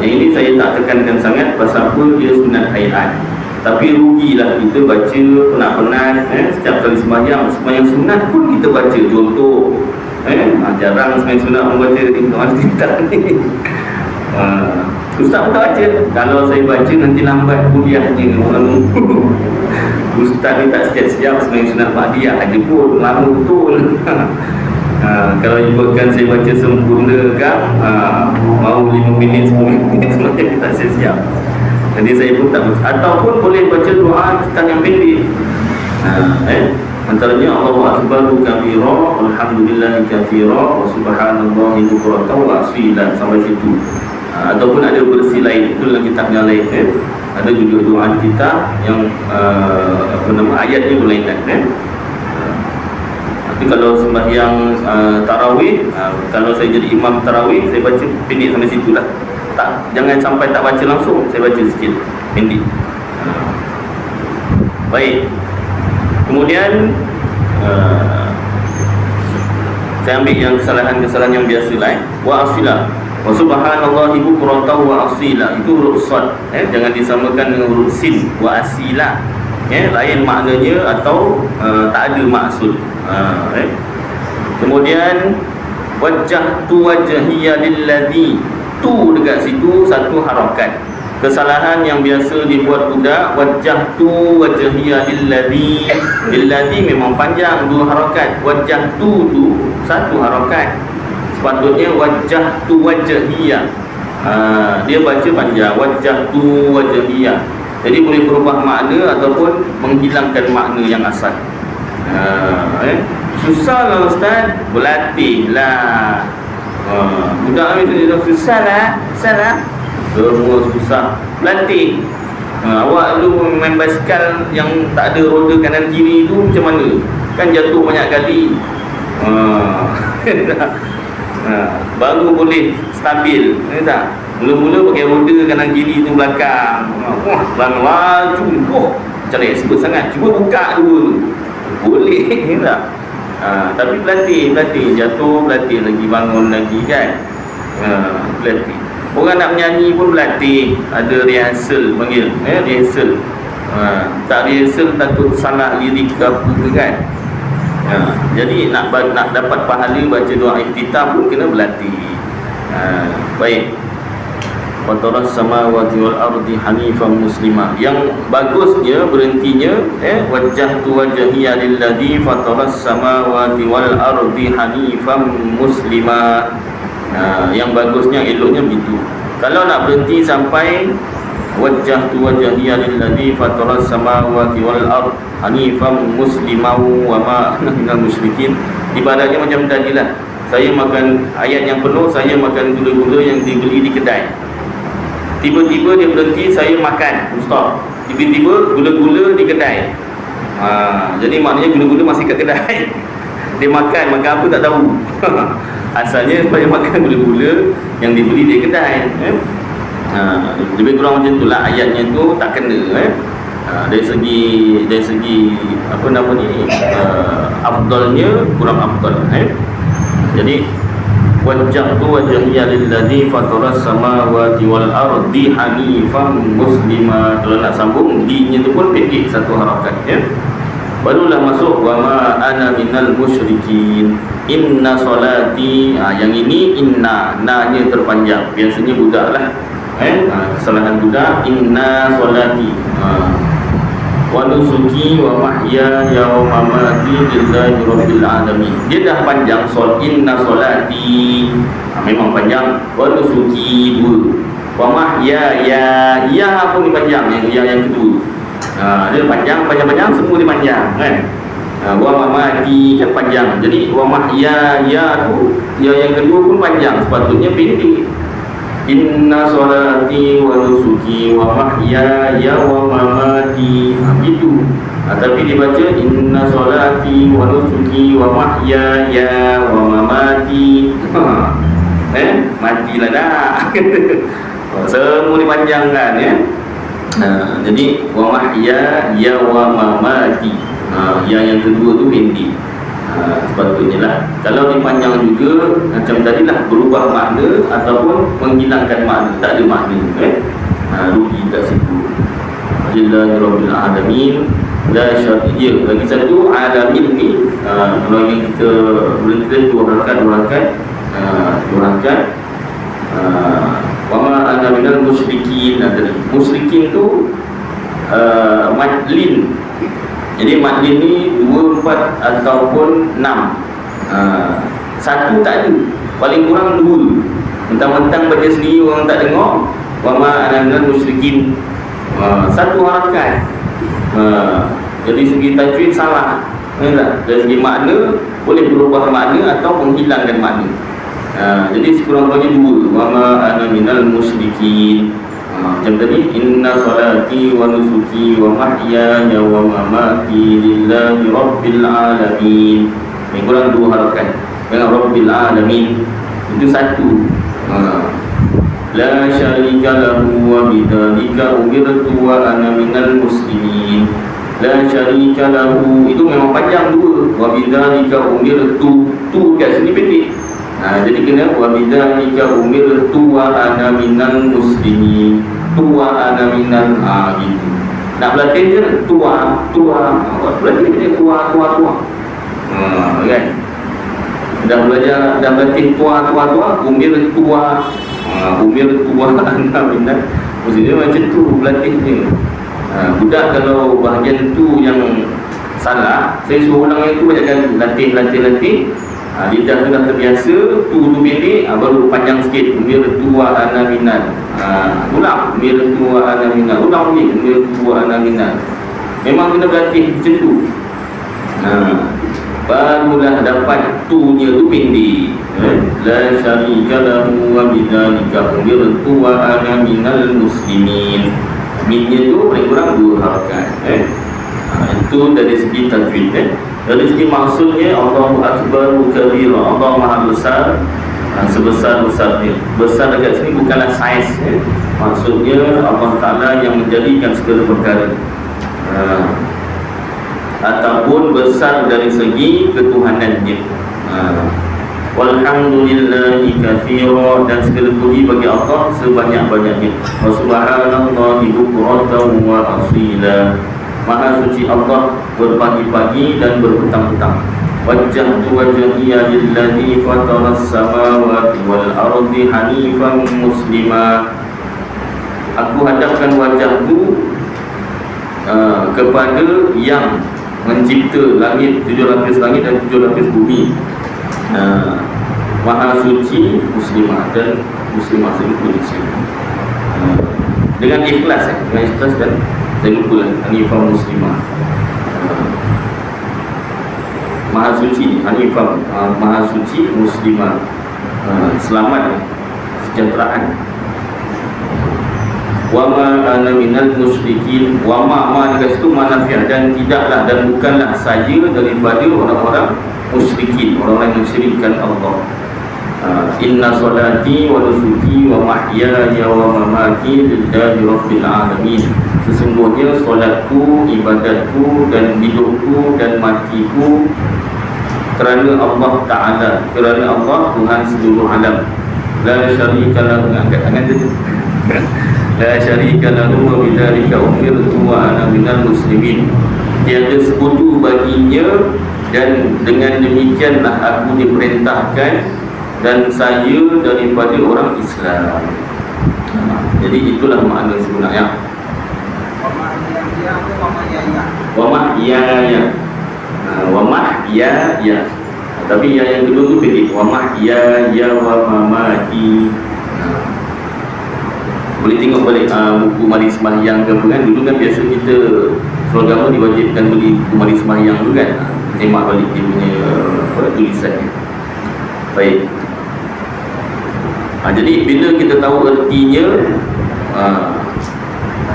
Yang ini saya tak tekankan sangat pasal apa dia sunat ayat. Tapi rugilah kita baca penat-penat setiap kali sembahyang sunat pun kita baca. Contoh jarang sembahyang sunat membaca kita ni. Ustaz pun tak baca. Kalau saya baca nanti lambat kuliah je. Ustaz ni tak siap-siap sembahyang sunat Ba'diyah aja pun lama betul. Kalau ikutkan saya baca sempurna kan, mau 5 minit 10 minit sembahyang kita tak siap. Jadi saya pun tak, ataupun boleh baca doa kita yang pendek. Antaranya Allahu Akbar kabira, alhamdulillah katsira, wa subhanallahi bukratan wa asila, sampai situ. Ataupun ada versi lain, itu dalam kitab yang lain ada juga doa kita yang ayatnya berlainan Tapi kalau sembahyang tarawih, kalau saya jadi imam tarawih, saya baca pendek sampai situ lah. Jangan sampai tak baca langsung, saya baca sikit pendek. Baik. Kemudian saya ambil yang kesalahan-kesalahan yang biasa lah. Wa asila, wa subhanallahi bukratan wa asila. Itu huruf sad, jangan disamakan dengan huruf sin. Wa asila, lain maknanya atau tak ada maksud. Kemudian wajjahtu wajhiya lilladzi, tu dekat situ satu harakat. Kesalahan yang biasa dibuat budak, wajjahtu wajhiya lilladzi. Lilladzi memang panjang, dua harakat. Wajjahtu tu satu harakat. Sepatutnya wajjahtu wajhiya. Dia baca panjang, wajjahtu wajhiya. Jadi boleh berubah makna ataupun menghilangkan makna yang asal. Susah lah ustaz, berlatih lah. Budak ni tu susah lah, semua susah, berlatih. Awak dulu main basikal yang tak ada roda kanan kiri tu macam mana? Kan jatuh banyak kali. Baru boleh stabil, tak? Mula-mula pakai roda kanan kiri tu belakang. Laju, macam expert sangat. Cuba buka dua tu, boleh tak? Tapi berlatih, jatuh berlatih lagi, bangun lagi kan. Berlatih. Orang nak menyanyi pun berlatih, ada rehearsal panggil, rehearsal. Tak rehearsal takut salah lirik ke apa ke kan. Jadi nak dapat pahala baca doa iftitah pun kena berlatih. Baik. Fataras samawati wal ardi hanifan muslimah. Yang bagusnya berhentinya wajjahtu wajhiya lilladzi fataras samawati wal ardi hanifan muslimah. Yang bagusnya, eloknya begitu. Kalau nak berhenti sampai wajjahtu wajhiya lilladzi fataras samawati wal ardi hanifan muslimah wa ma ana minal musyrikin, ibaratnya macam tadilah. saya makan ayat yang penuh, saya makan gula-gula yang dibeli di kedai. Tiba-tiba dia berhenti, saya makan, stop. Tiba-tiba gula-gula di kedai. Jadi maknanya gula-gula masih kat kedai. Dia makan apa tak tahu. Asalnya saya makan gula-gula yang dibeli di kedai. Lebih kurang macam itulah ayatnya tu, tak kena. Dari segi apa nama ni, afdalnya kurang afdal. Jadi wajjahtu wajhiya lilladzi fataras samawati wal ardi hanifan muslima. Kalau nak sambung di-nya tu pun pendek satu harakat, ya. Barulah masuk wa ma ana minal musyrikin. Inna solati. Yang ini inna, na-nya terpanjang. Biasanya budak lah. Kesalahan budak. Inna solati. Wa nusuki wa mahyaya wa mamati lillahi rabbil alamin. Dia dah panjang inna solati. Memang panjang. Wa nusuki dua. Wa mahyaya, ya pun panjang, yang kedua. Dia panjang, semua dia panjang, kan? Wa mamati kan panjang. Jadi wa mahyaya tu yang kedua pun panjang, sepatutnya pendek. Inna solati wa nusuki wa mahyaya wa mamati. Gitu. Tapi dibaca inna solati wa nusuki wa mahyaya wa mamati. Matilah dah. Semua dipanjangkan, ya. Jadi wa mahyaya wa mamati. Yang kedua tu pendek. Sepatutnya lah. Kalau dipanjang juga macam tadilah, berubah makna ataupun menghilangkan makna, tak ada makna, rugi kat situ. Lillahi rabbil alamin la syariyya. Lagi satu alamin ni, kalau yang kita berhenti dua rakaat, wa ma ana minal musyrikin. Musyrikin tu madlin. Jadi madlin ni 2, 4 ataupun 6. Satu tak ada, paling kurang 2. Mentang-mentang baca sendiri orang tak dengar. Wa ma ana minal musyrikin, satu harakat. Jadi segi tajwid salah, dari segi makna boleh berubah makna atau menghilangkan makna. Jadi sekurang-kurangnya 2. Wa ma ana minal musyrikin. Macam tadi, inna salati wa nusuki wa mahyaya wa mamati lillahi rabbil alamin. Yang kurang 2 harakat dengan rabbil alamin. Itu satu. La syarika lahu wa bidzalika umirtu wa ana minal muslimin. La syarika lahu, itu memang panjang 2. Wa bidzalika umirtu, tu kat sini pendek. Jadi kena wa bidzalika umirtu wa ana minal muslimin. Tua ana minal, gitu. Nak berlatih je tua. Berlatih je tua. Kan? Dah berlatih tua. Umir tua ana minal. Maksudnya macam tu berlatihnya. Budak kalau bahagian tu yang salah, saya suruh ulang yang tu banyak kali. Latih. Lidah tu dah terbiasa, tu pendek, baru panjang sikit. Umir tua ana minal. Ulang, umir tua ana minal. Ulang lagi, umir tua ana minal. Memang kena berlatih macam tu. Barulah dapat tu-nya tu pendek. La syarika lahu wa bidzalika umir tua ana minal muslimin. Min-nya tu paling kurang 2 harakat. Itu dari segi tajwid. Dari segi maksudnya, Allahu Akbaru kabira, Allah Maha Besar, sebesar-besarnya. Besar dekat sini bukanlah saiz, maksudnya Allah Ta'ala yang menjadikan segala perkara, ataupun besar dari segi ketuhanannya. Walhamdulillahi katsira, dan segala puji bagi Allah sebanyak-banyaknya. Wa subhanallahi bukratan wa asila. Maha suci Allah berpagi-pagi dan berpetang-petang. Wajjahtu wajhiya lilladzi fataras samawati wal ardi hanifan muslima. Aku hadapkan wajahku kepada yang mencipta langit, 7 lapis langit dan 7 lapis bumi. Maha suci muslimah dan muslimah muslim. Dengan ikhlas, dan saya lupa lah, Hanifah muslimah. Maha suci, Hanifah, Maha suci, Muslimah, selamat, sejahteraan. Wa ma ana minal musyrikin. Wa ma dekat situ manafiah, dan tidaklah dan bukanlah saya daripada orang-orang musyrikin, orang-orang yang mensyirikkan Allah. Inna salati wa nusuki wa mahyaya wa mamati lillahi rabbil alamin. Sesungguhnya solatku, ibadatku dan hidupku dan matiku kerana Allah Ta'ala, kerana Allah Tuhan seluruh alam. La syarika lahu, angkat tangan tu. La syarika lahu wa bidzalika umirtu wa ana minal muslimin. Tiada sekutu baginya dan dengan demikianlah aku diperintahkan dan saya daripada orang Islam. Jadi itulah makna sebenarnya. Wa mahyaya. Wa mahyaya. Tapi yang kedua tu pendek. Wa mahyaya wa mamati. Boleh tengok balik buku Mari Sembahyang ke apa kan. Dulu kan biasa kita seorang agama diwajibkan beli buku Mari Sembahyang dulu kan. Tengok balik dia punya tulisannya. Baik. Jadi bila kita tahu ertinya,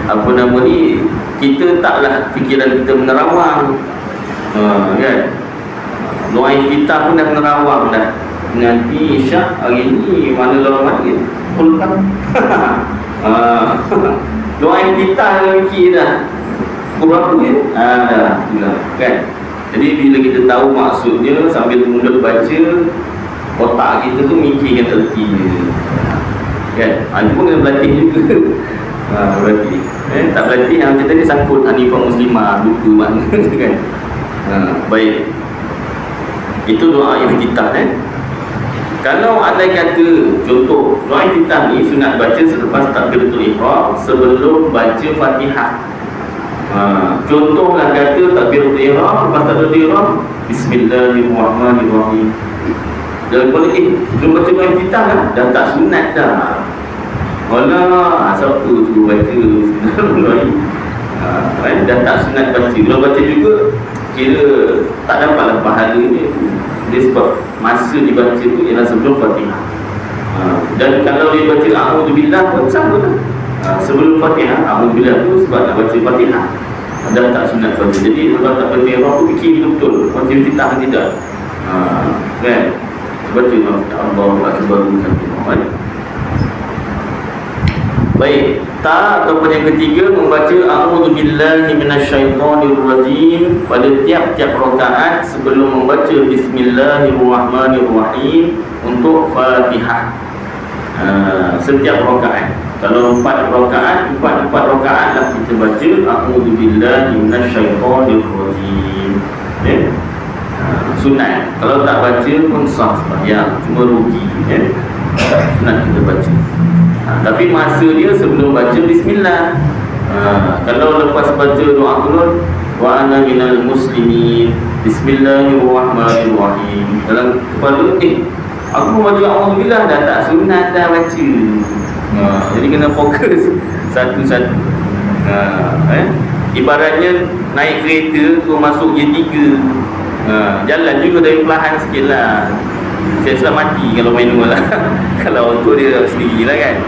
apa nama ni, kita taklah fikiran kita menerawang, kan. Doa kita pun dah menerawang dah. Nanti Isyak hari ni mana lawan mati pulkan. Doa kita dah fikir dah. Berapa ya? Dah, kan. Jadi bila kita tahu maksudnya sambil mulut baca, otak kita tu mikirkan ertinya, kan. Itu pun kena berlatih juga. Berlatih. Tak berlatih yang macam tadi sangkut Hanifah Muslimah, lupa makna kan. Baik. Itu doa iftitah kan. Kalau anda kata contoh doa iftitah ni sunat baca selepas takbiratul ihram sebelum baca Fatihah. Contohlah kata takbiratul ihram, lepas takbiratul ihram Bismillahirrahmanirrahim. Dan boleh belum baca doa iftitah lah, dah tak sunat dah. Alah, siapa suruh baca Bismillahirrahmanirrahim? Dah tak sunat baca. Kalau baca juga kira tak dapatlah pahalanya. Dia sebab masa dibaca tu ialah sebelum Fatihah. Dan kalau dia baca A'udzubillah pun sama lah. Sebelum Fatihah, A'udzubillah tu sebab nak baca Fatihah. Dah tak sunat baca. Jadi kalau tak baca ihram tu fikir betul baca iftitah kan tidak. Kan? Baca Allahu Akbar. Baik, ta ataupun yang ketiga membaca a'udzubillahi minasyaitonirrajim pada tiap-tiap rakaat sebelum membaca bismillahirrahmanirrahim untuk Fatihah. Setiap rakaat. Kalau 4 rakaat, 4 rakaat lah kita baca a'udzubillahi minasyaitonirrajim. Sunat. Kalau tak baca pun sah sembahyang, cuma rugi, sunat kita baca. Tapi masa dia sebelum baca bismillah. Kalau lepas baca doa kunut wa ana minal muslimin bismillahirrahmanirrahim, dalam kepala aku baca a'udzubillah dah tak sunat dah baca. Jadi kena fokus satu-satu. Ibaratnya naik kereta tu masuk G3. Jalan juga dari perlahan sikit lah. Saya sudah mati kalau manual lah. Kalau auto dia sendiri lah kan.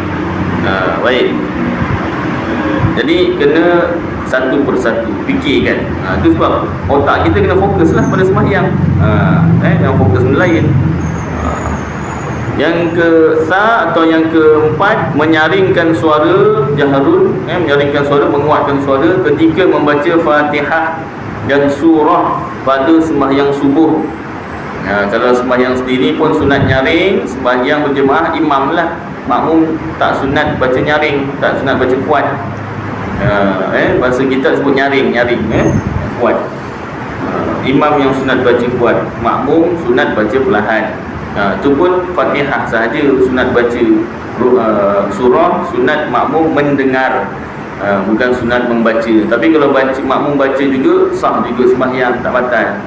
Baik. Jadi kena satu persatu fikirkan. Itu sebab otak kita kena fokus lah pada sembahyang. Jangan fokus benda lain. Yang atau yang keempat, menyaringkan suara jahrun, menyaringkan suara, menguatkan suara ketika membaca Fatihah dan surah pada sembahyang subuh. Kalau sembahyang sendiri pun sunat nyaring, sembahyang berjemaah imam lah. Makmum tak sunat baca nyaring, tak sunat baca kuat. Bahasa kita sebut nyaring, kuat. Imam yang sunat baca kuat, makmum sunat baca perlahan. Itu pun Fatihah sahaja sunat baca. Surah sunat makmum mendengar, bukan sunat membaca. Tapi kalau makmum baca juga sah juga sembahyang, tak batal.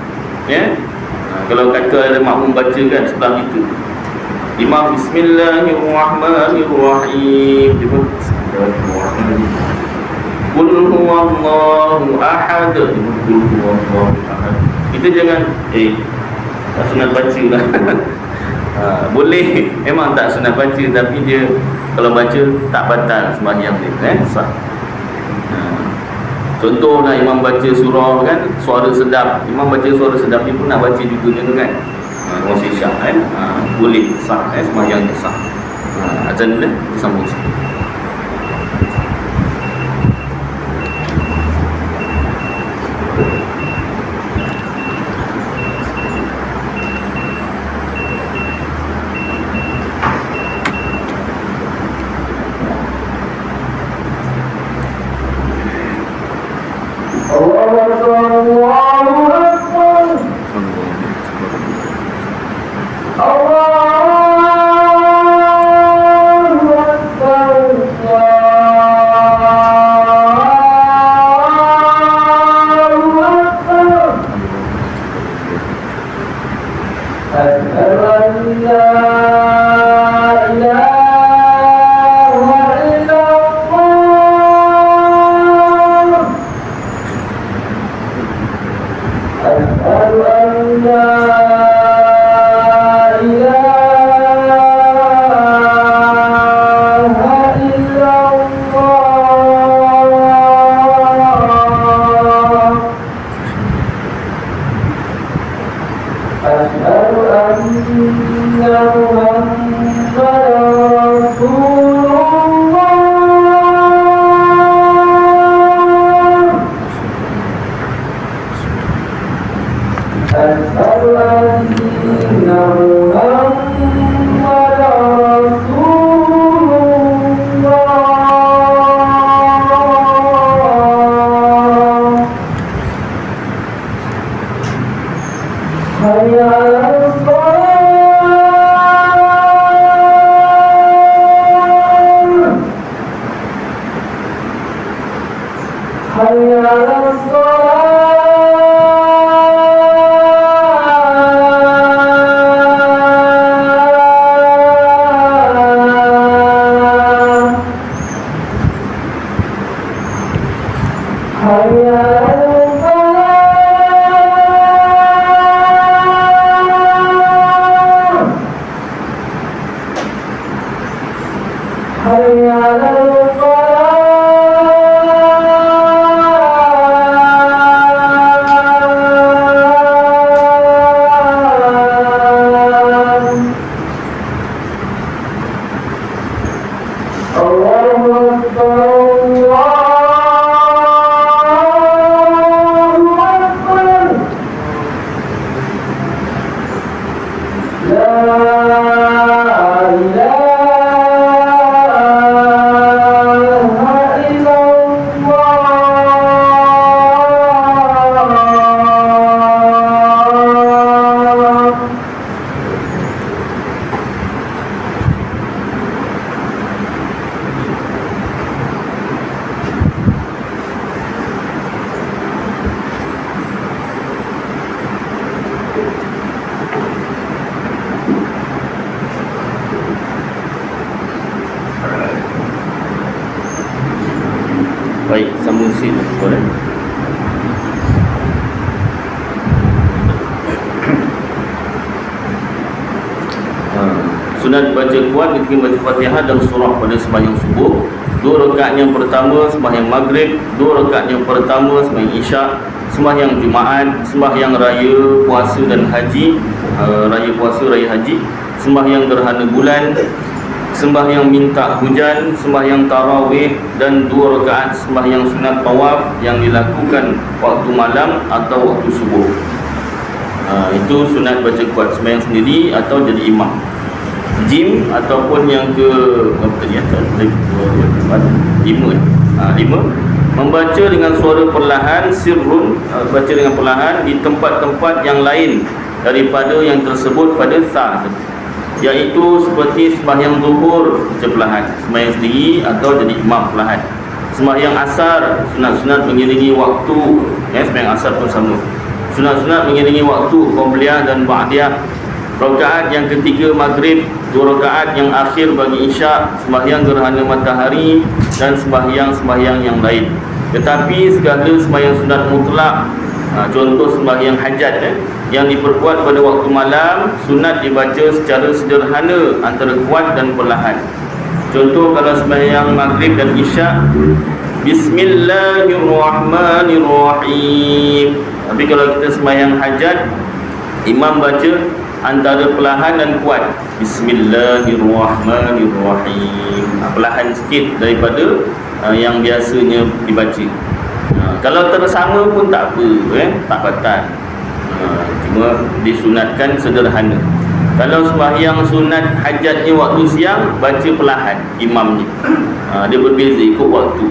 Kalau kata ada makmum baca kan sebelah kita, imam bismillahirrahmanirrahim, dia pun bismillahirrahmanirrahim, qul huwallahu ahad, qul huwallahu ahad. Kita jangan Tak sunat baca lah. Boleh, memang tak sunat baca, tapi dia kalau baca tak batal sembahyang dia, sah. Contohlah imam baca surah kan, suara sedap, imam baca suara sedap, dia pun nak baca juga tu kan. Masa isyak boleh sah, sembahyang dia sah. Azan dia disambung. Baik, sambung sini boleh. Sunat baca kuat ketika baca Fatihah dan surah pada sembahyang subuh. 2 rakaat yang pertama sembahyang maghrib, 2 rakaat yang pertama sembahyang isyak, sembahyang Jumaat, sembahyang raya puasa dan haji, raya puasa, raya haji, sembahyang gerhana bulan, sembahyang minta hujan, sembahyang tarawih, dan 2 rakaat sembahyang sunat tawaf yang dilakukan waktu malam atau waktu subuh. Itu sunat baca kuat, sembahyang sendiri atau jadi imam. Jim ataupun yang ke berapa tadi? 5. Membaca dengan suara perlahan, sirrun, baca dengan perlahan di tempat-tempat yang lain daripada yang tersebut pada sa, iaitu seperti sembahyang zuhur baca perlahan, sembahyang sendiri atau jadi imam perlahan. Sembahyang asar, sunat-sunat mengiringi waktu, sembahyang asar pun sama. Sunat-sunat mengiringi waktu qabliyah dan ba'diyah. Rakaat yang ketiga maghrib, 2 rakaat yang akhir bagi isyak, sembahyang gerhana matahari, dan sembahyang-sembahyang yang lain. Tetapi segala sembahyang sunat mutlak, contoh sembahyang hajat, yang diperkuat pada waktu malam, sunat dibaca secara sederhana antara kuat dan perlahan. Contoh kalau sembahyang maghrib dan isyak, Bismillahirrahmanirrahim. Tapi kalau kita sembahyang hajat, imam baca antara perlahan dan kuat, Bismillahirrahmanirrahim. Perlahan sikit daripada yang biasanya dibaca. Kalau tersama pun tak apa, tak batal. Cuma disunatkan sederhana. Kalau sembahyang sunat hajatnya waktu siang, baca perlahan imamnya. Dia berbeza ikut waktu.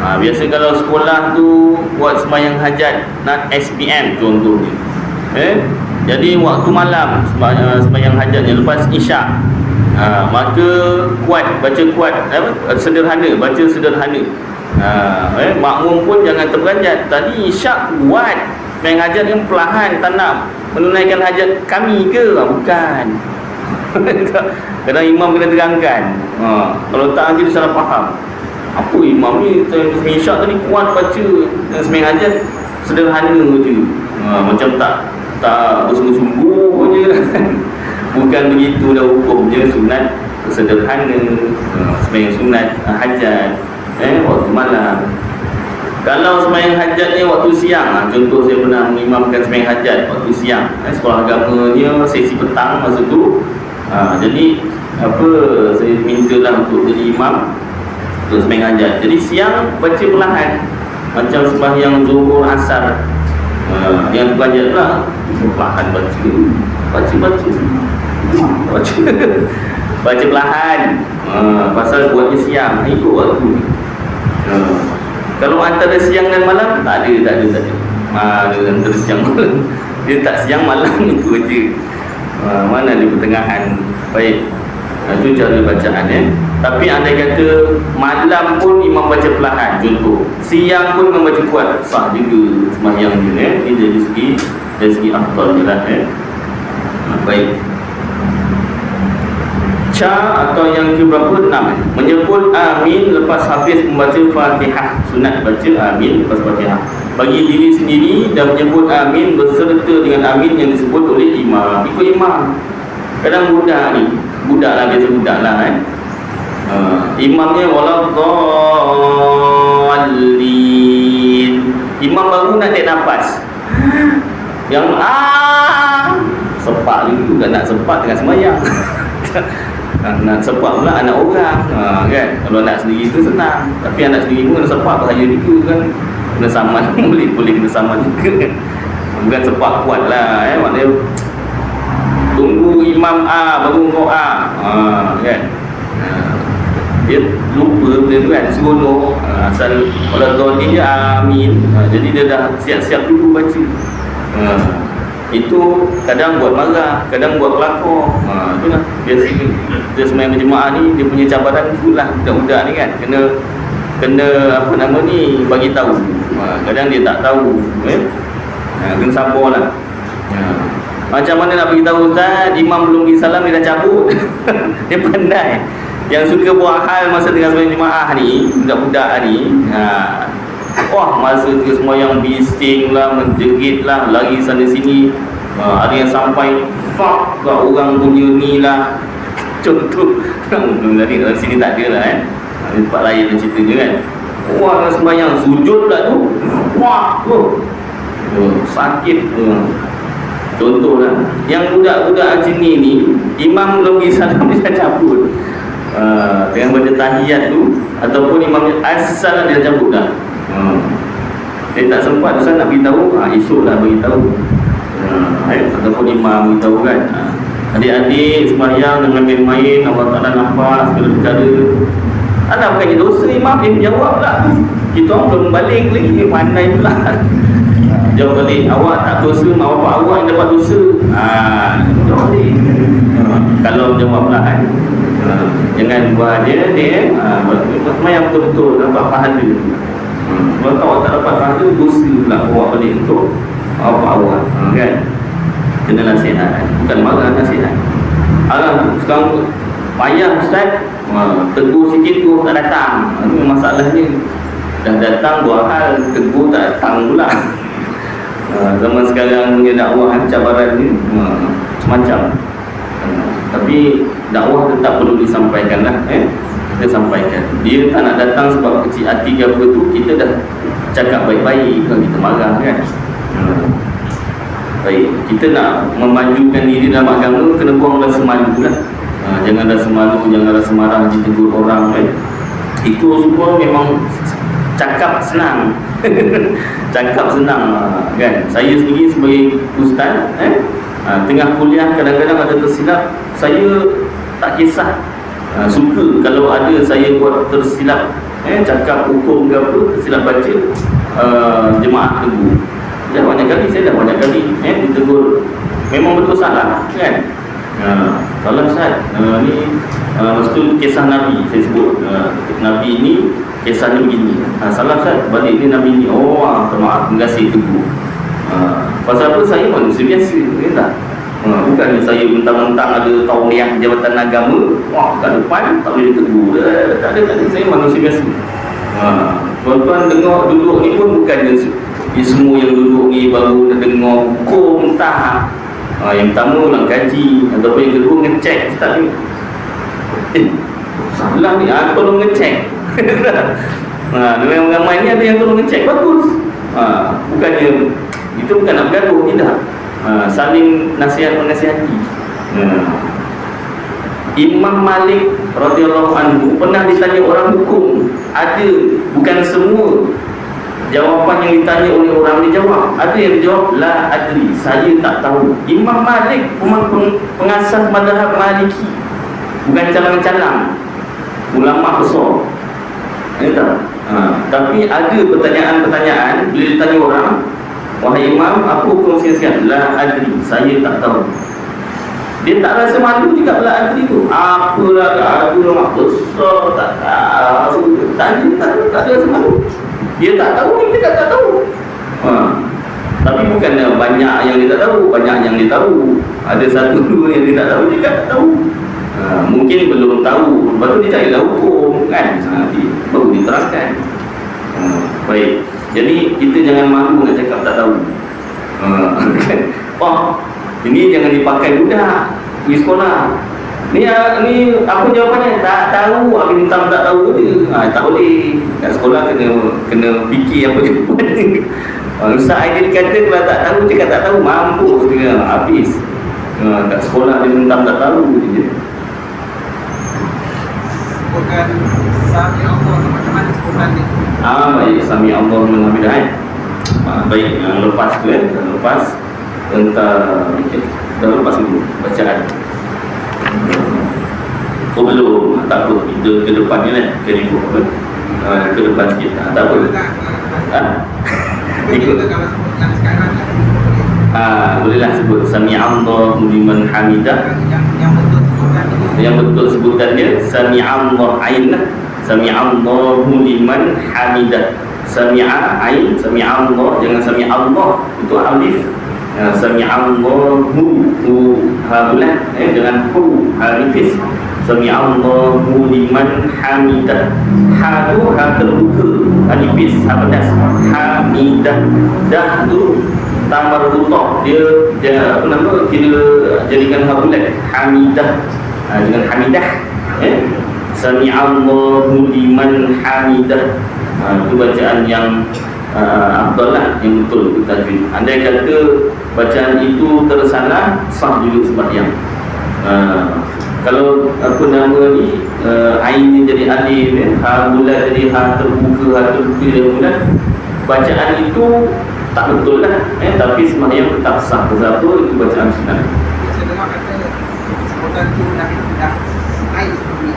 Biasa kalau sekolah tu buat sembahyang hajat nak SPM contohnya, jadi waktu malam sembahyang hajatnya lepas isyak, maka kuat, baca kuat, sederhana, baca sederhana. Makmum pun jangan terperanjat. Tadi isyak kuat, sembahyang hajat yang perlahan, tak nak menunaikan hajat kami ke? Bukan. Kadang imam kena terangkan. Kalau tak nanti dia salah faham. Apa imam ni sembahyang isyak tadi kuat baca, sembahyang hajat sederhana je. Macam tak bersungguh-sungguh je. Bukan begitu dah hukumnya. Sunat sederhana, sembahyang sunat hajat waktu malam. Kalau sembahyang hajatnya waktu siang, contoh saya pernah mengimamkan sembahyang hajat waktu siang, sekolah agamanya sesi petang masa tu. Jadi saya mintalah untuk jadi imam untuk sembahyang hajat. Jadi siang baca perlahan, macam sembahyang zuhur asar. Yang terperanjat pula perlahan baca perlahan, pasal buatnya siang, ikut waktu. Kalau antara siang dan malam tak ada. Antara siang malam, dia tak siang malam itu aja. Mana di pertengahan. Baik, itu cara bacaan. Tapi andai kata malam pun imam baca perlahan, contoh siang pun membaca kuat, sah juga sembahyang dia. Ini dari segi afdal je lah. Baik. Atau yang ke berapa? 6. Menyebut amin lepas habis membaca Fatihah. Sunat baca amin lepas Fatihah bagi diri sendiri, dan menyebut amin berserta dengan amin yang disebut oleh imam. Ikut imam. Kadang budak lah, biasa budak lah imamnya waladdallin, imam baru nak tarik nafas, yang sepak juga nak sepak tengah sembahyang. Nak sepak pula anak orang, kan? Kalau anak sendiri tu senang, tapi anak sendiri pun kena sepak, bahaya juga kan, kena saman. boleh kena saman juga kan. Bukan sepak kuat lah, maknanya tunggu imam baru kau kan. Dia lupa benda tu kan, seronok. Asal kalau dia amin, jadi dia dah siap-siap dulu baca. Itu kadang buat marah, kadang buat kelakar. Itulah biasa dia sembahyang berjemaah ni, dia punya cabaran itulah budak-budak ni kan, kena bagi tahu. Kadang dia tak tahu, kena sabarlah. Macam mana nak bagi tahu Ustaz, imam belum pergi salam dia dah cabut. Dia pandai. Yang suka buat hal masa tengah sembahyang jemaah ni, budak-budak ni, masa tu semua yang bising lah, menjerit lah, lari sana sini. Ada yang sampai fuck kat orang punya ni lah. Contoh dari sini tak ada lah tempat lain yang cerita je kan. Orang sembahyang sujud pula tu, sakit. Contoh lah, yang budak-budak macam ni imam belum pergi salam dia dah cabut. Tengah baca tahiyat tu, ataupun imamnya asal dia cabut dah. Dia tak sempat Ustaz nak beritahu, esok dah beritahu. Ataupun imam beritahu kan. Adik-adik sembahyang dengan main-main, Allah Ta'ala nampak segala perkara. Anak bukannya dosa, imam dia jawab pula. Kita orang belum balik lagi, pandai pula. Jawab balik, awak tak dosa, mak bapak awak yang dapat dosa. Jawab balik. Kalau jawab pula kan, jangan buat dia sembahyang betul-betul dapat pahala. Kalau awak tak dapat pahala, dosa pula bawa balik untuk awak kan. Kena nasihat, bukan marah, nasihat. Sekarang payah Ustaz, tegur sikit tu tak datang. Itu masalahnya. Dah datang buat hal, tegur tak datang pula. Zaman sekarang punya dakwah cabaran ni macam-macam. Tapi dakwah tetap perlu disampaikan lah. Kita sampaikan. Dia tak nak datang sebab kecil hati ke apa tu, kita dah cakap baik-baik, kan kita marah kan. Baik, kita nak memajukan diri dalam agama, kena buang rasa malu lah. Jangan rasa malu, jangan rasa marah ditegur orang kan. Itu semua memang cakap senang. Cakap senang kan. Saya sendiri sebagai ustaz tengah kuliah kadang-kadang ada tersilap, saya tak kisah. Suka kalau ada saya buat tersilap, cakap hukum ke apa, tersilap baca, jemaah tegur. Banyak kali saya dah banyak kali ditegur. Memang betul salah kan. Salah Ustaz, ni masa tu kisah Nabi saya sebut, Nabi ni kisahnya begini. Salah Ustaz, balik ni Nabi ni. Maaf, terima kasih tegur. Pasal apa? Saya manusia biasa, tak? Bukan saya mentang-mentang ada tauliah jabatan agama, kat depan tak boleh ditegur. Tak ada, saya manusia biasa. Tuan-tuan dengar duduk ni pun bukannya semua yang duduk ni baru nak dengar hukum, tak. Yang pertama ulang kaji, ataupun yang kedua ngecek ustaz ni. Salah ni, tolong ngecek. Memang ramai ni ada yang tolong ngecek, bagus. Bukannya itu bukan nak bergaduh, tidak. Saling nasihat-menasihati. Imam Malik radhiyallahu anhu pernah ditanya orang hukum. Ada, bukan semua jawapan yang ditanya oleh orang dijawab. Ada yang dijawab la adri, saya tak tahu. Imam Malik pengasas mazhab Maliki, bukan calang-calang ulama besar. Tak? Tapi ada pertanyaan-pertanyaan bila ditanya orang, wahai imam, apa hukum siasat? La adri, saya tak tahu. Dia tak rasa malu juga la adri tu. Apalah aku lemak besar, tak tahu. Tanya tak ada rasa malu. Dia tak tahu, kita tak tahu. Tapi bukan banyak yang dia tak tahu, banyak yang dia tahu. Ada satu dua yang dia tak tahu, dia tak tahu. Mungkin belum tahu, lepas tu dia carilah hukum kan, nanti baru diterangkan. Baik, jadi kita jangan malu nak cakap tak tahu. Ini jangan dipakai budak di sekolah. Ni apa jawapannya? Tak tahu. Habis minta tak tahu je. Tak boleh. Kat sekolah kena fikir apa jawapannya. Ustaz Aidil kata kalau tak tahu, cakap tak tahu, mampus dia. Habis. Kat sekolah dia minta tak tahu je.
Sebutkan Sami Allah, macam mana sebutan ni?
Baik, Sami Allah menghamidah. Baik, yang lepas tu lepas tentang dah lepas dulu bacaan. Belum, tak apa, kita ke depan ni lah, ke depan sikit, tak apa. Ikut. Bolehlah sebut Sami Allahu liman hamidah. Yang betul sebutan dia Sami Allah ain, Sami Allahu liman hamidah. Sami'a ain, Sami Allah, jangan Sami Allah, itu alif. Sami Allahu habulah, dengan hu harifis. Sami Allahu liman hamidah. Ha tu ha terbuka, alifis, ha pedas. Hamidah. Dah tu tamar buta, dia apa nama, kira jadikan ha bulat. Hamidah, dengan hamidah. Sami Allahu liman hamidah. Itu bacaan yang afdal lah, yang betul tajwid. Andai kata bacaan itu tersalah, sah juga sembahyang. Kalau apa nama ni, ain ni jadi alif, ha bulat jadi ha terbuka bulat, bacaan itu tak betul lah, tapi sembahyang tetap sah. Sebab itu bacaan sunnah.
Saya dengar kata sebutan tu dah ain seperti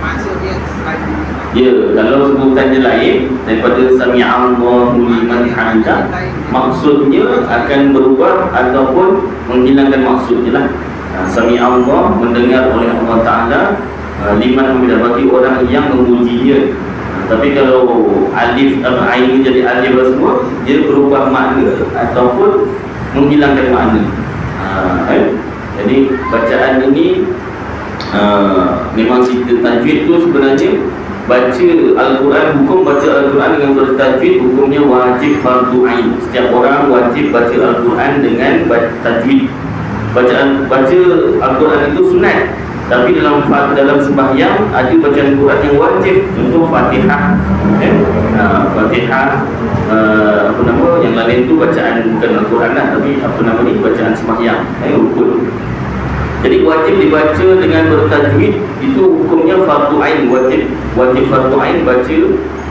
maksud dia lain.
Ya, kalau sebutannya lain daripada Sami Allahu liman hamidah, maksudnya akan berubah ataupun menghilangkan maksudnya lah. Sami Allah, mendengar oleh Allah Ta'ala, liman hamidah, bagi orang yang memujinya. Tapi kalau alif ain ini jadi alif semua, dia berubah makna ataupun menghilangkan makna. Jadi bacaan ini memang kita tajwid tu sebenarnya baca Al-Quran, hukum baca Al-Quran dengan bertajwid hukumnya wajib fardu ain. Setiap orang wajib baca Al-Quran dengan tajwid. Baca Al-Quran itu sunat, tapi dalam sembahyang ada bacaan Quran yang wajib. Contoh Fatihah, Fatihah, yang lain tu bacaan bukan Al-Quran lah, tapi bacaan sembahyang, rukun. Jadi wajib dibaca dengan bertajwid, itu hukumnya fardu ain, wajib fardu ain baca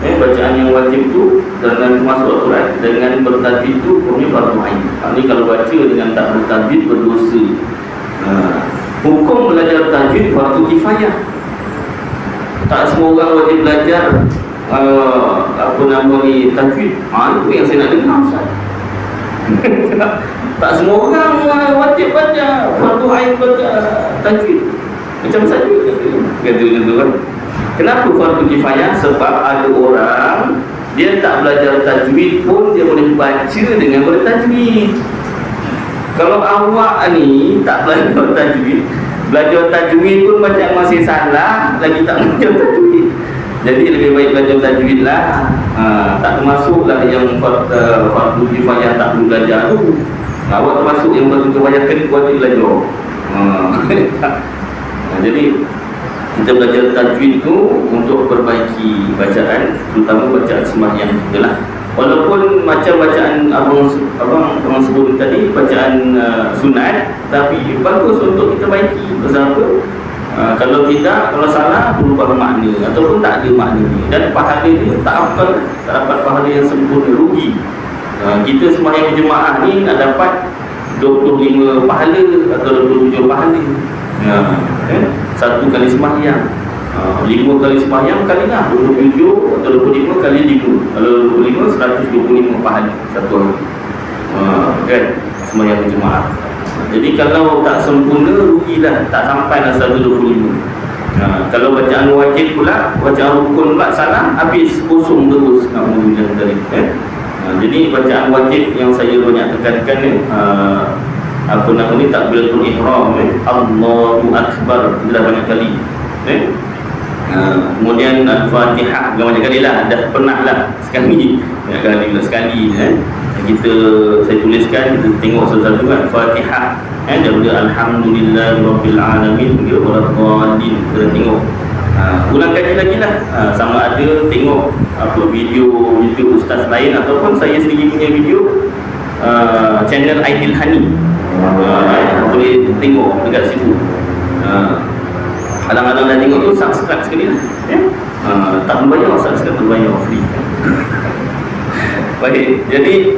bacaan yang wajib tu dengan masuk Al-Quran dengan bertajwid tu hukumnya fardu ain. Ini kalau baca dengan tak bertajwid berdosa. Hukum belajar tajwid fardu kifayah. Tak semua orang wajib belajar tajwid. Itu yang saya nak dengar, Ustaz. Tak semua orang wajib baca fardu ain baca tajwid. Macam saya kata kan. Kenapa fardu kifayah? Sebab ada orang dia tak belajar tajwid pun dia boleh baca dengan bertajwid. Kalau awak ni tak belajar tajwid pun bacaan masih salah, lagi tak belajar tajwid. Jadi lebih baik belajar tajwid lah. Tak termasuklah yang fardu kifayah tak perlu belajar tu. Awak termasuk yang fardu kifayah wajib belajar. Jadi kita belajar tajwid tu untuk perbaiki bacaan, terutama bacaan sembahyang kita lah. Walaupun macam bacaan abang sebut tadi, bacaan sunat, tapi bagus untuk kita baiki. Sebab kalau salah berubah makna ataupun tak ada makna dan pahala dia tak dapat pahala yang sempurna, rugi. Kita sembahyang berjemaah ni nak dapat 25 pahala atau 27 pahala. Satu kali sembahyang, 5 kali sembahyang kalilah 27 atau 25 kali 5. Kalau 25, 125 pahala satu hari. Kan sembahyang berjemaah. Jadi kalau tak sempurna, rugilah, tak sampai dah 125. Kalau bacaan wajib pula, bacaan rukun pula salah, habis kosong terus. Jadi bacaan wajib yang saya banyak tekankan ni, takbiratul ihram, Allahu Akbar, dah banyak kali. Kemudian Al-Fatihah banyak kali lah, dah pernah lah sekali, banyak kali lah sekali. Saya tuliskan, kita tengok satu-satu kan. Fatihah daripada Alhamdulillahirabbil alamin hingga waladhdallin, kita tengok. Ulang kaji lagi lah. Sama ada tengok video ustaz lain ataupun saya sendiri punya video, channel Aidil Hani, boleh tengok dekat situ. Kadang-kadang dah tengok tu, subscribe sekali lah. Tak berbayar, subscribe berbayar, free. Baik, jadi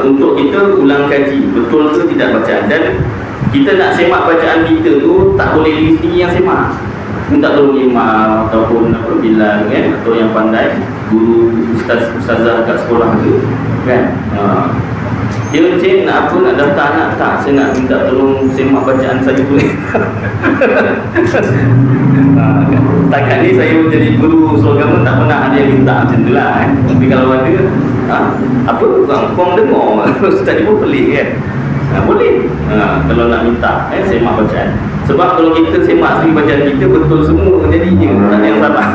untuk kita ulang kaji betul ke tidak bacaan, dan kita nak semak bacaan kita tu tak boleh diri sendiri yang semak, minta tolong imam ataupun bilang atau yang pandai, guru, ustazah kat sekolah tu kan. Dia cik nak nak daftar anak tak, saya nak minta tolong semak bacaan saya tu. Setakat ni saya jadi guru agama tak pernah ada yang minta macam tu lah. Tapi kalau ada, apa kong dengar ustaz ni pun pelik kan. Boleh kalau nak minta semak bacaan. Sebab kalau kita semak sendiri bacaan kita betul semua jadinya, tak ada yang salah.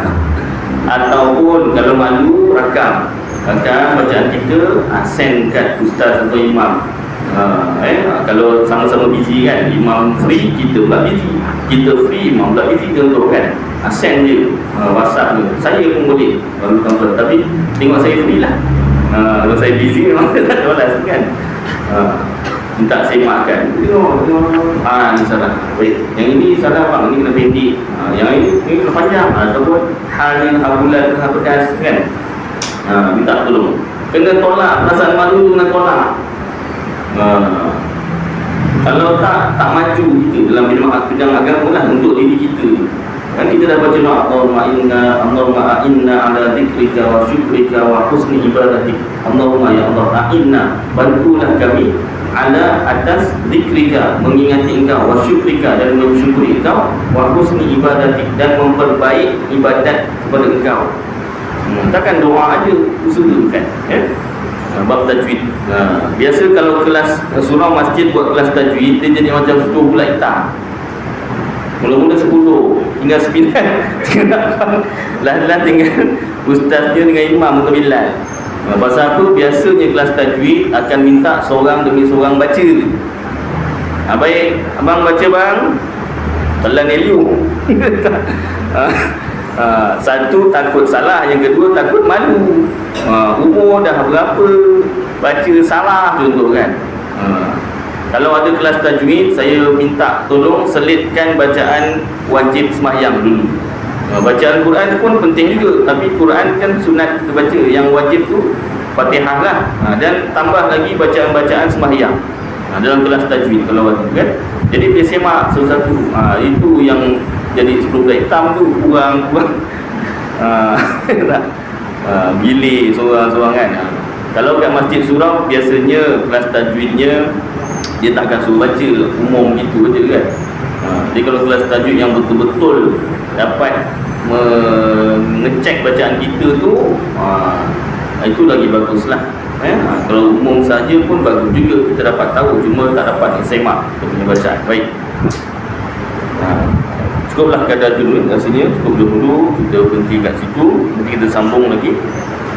Ataupun kalau malu, rakam bacaan kita, send kat ustaz atau imam. Kalau sama-sama busy kan, imam free, kita pula busy, kita free, imam pula busy, contoh kan, send je WhatsApp ke. Saya pun boleh baru contoh, tapi tengok saya free lah. Kalau saya busy memang tak ada balas kan. Minta semakkan, tengok ni salah, baik, yang ini salah bang, ini kena pendek, yang ini kena panjang, ataupun hari bulan pedas kan. Minta tolong, kena tolak perasaan malu tu, kena tolak. Kalau tak maju kita dalam bidang agama lah, untuk diri kita kan. Kita dah baca Allahumma inna ala zikrika wa syukrika wa husni ibadatik. Allahumma ya Allah, inna, bantulah kami ala atas zikrika, mengingati engkau, wa syukrika, dan mensyukuri engkau, wa husni ibadatik, dan memperbaik ibadat kepada engkau. Takkan doa aja usaha kan, bab tajwid. Biasa kalau kelas surau masjid buat kelas tajwid, dia jadi macam 10 bulan hitam. Mula-mula 10, tinggal 9. Lah tinggal ustaznya dengan imam untuk Bilal. Pasal apa? Biasanya kelas tajwid akan minta seorang demi seorang baca. Baik, abang baca bang. Telan Eliu. Satu, takut salah. Yang kedua, takut malu. Umur dah berapa, baca salah contoh kan. Kalau ada kelas tajwid, saya minta tolong selitkan bacaan wajib sembahyang dulu. Bacaan Quran pun penting juga, tapi Quran kan sunat kita baca. Yang wajib tu Fatihah lah, dan tambah lagi bacaan-bacaan sembahyang dalam kelas tajwid kalau wajib kan. Jadi dia semak satu-satu. Itu yang jadi 10 hitam tu kurang bilik seorang-seorangan. Kalau kat Masjid Surau biasanya kelas tajwidnya dia takkan suruh baca umum gitu je kan. Jadi kalau kelas tajwid yang betul-betul dapat mengecek bacaan kita tu, itu lagi baguslah. Kalau umum saja pun bagus juga, kita dapat tahu, cuma tak dapat semak kita punya bacaan. Baik, cukuplah kadar dulu rasanya, cukup dulu, kita berhenti kat situ. Nanti kita sambung lagi.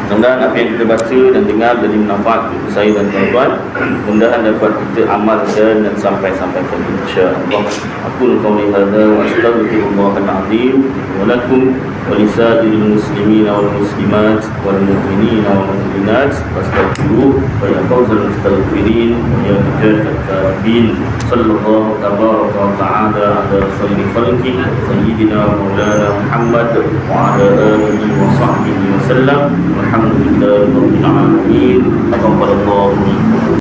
Mudah-mudahan apa yang kita baca dan dengar jadi manfaat untuk saya dan tuan-tuan. Mudah-mudahan dapat kita amalkan dan sampai-sampaikan insya-Allah. Aku qauli hadza wa astaghfirullahal azim wa lakum wa lisa'iril muslimin wal muslimat wal mu'minin wal mu'minat fastaghfiruhu wa ya fawzal mustaghfirin wa ya najatal bin sallallahu tabaraka wa ta'ala ala khairi khalqi sayyidina maulana Muhammad wa ala alihi wa sahbihi wa sallam. Alhamdulillahirabbil alamin. Taqabbalallahu minkum.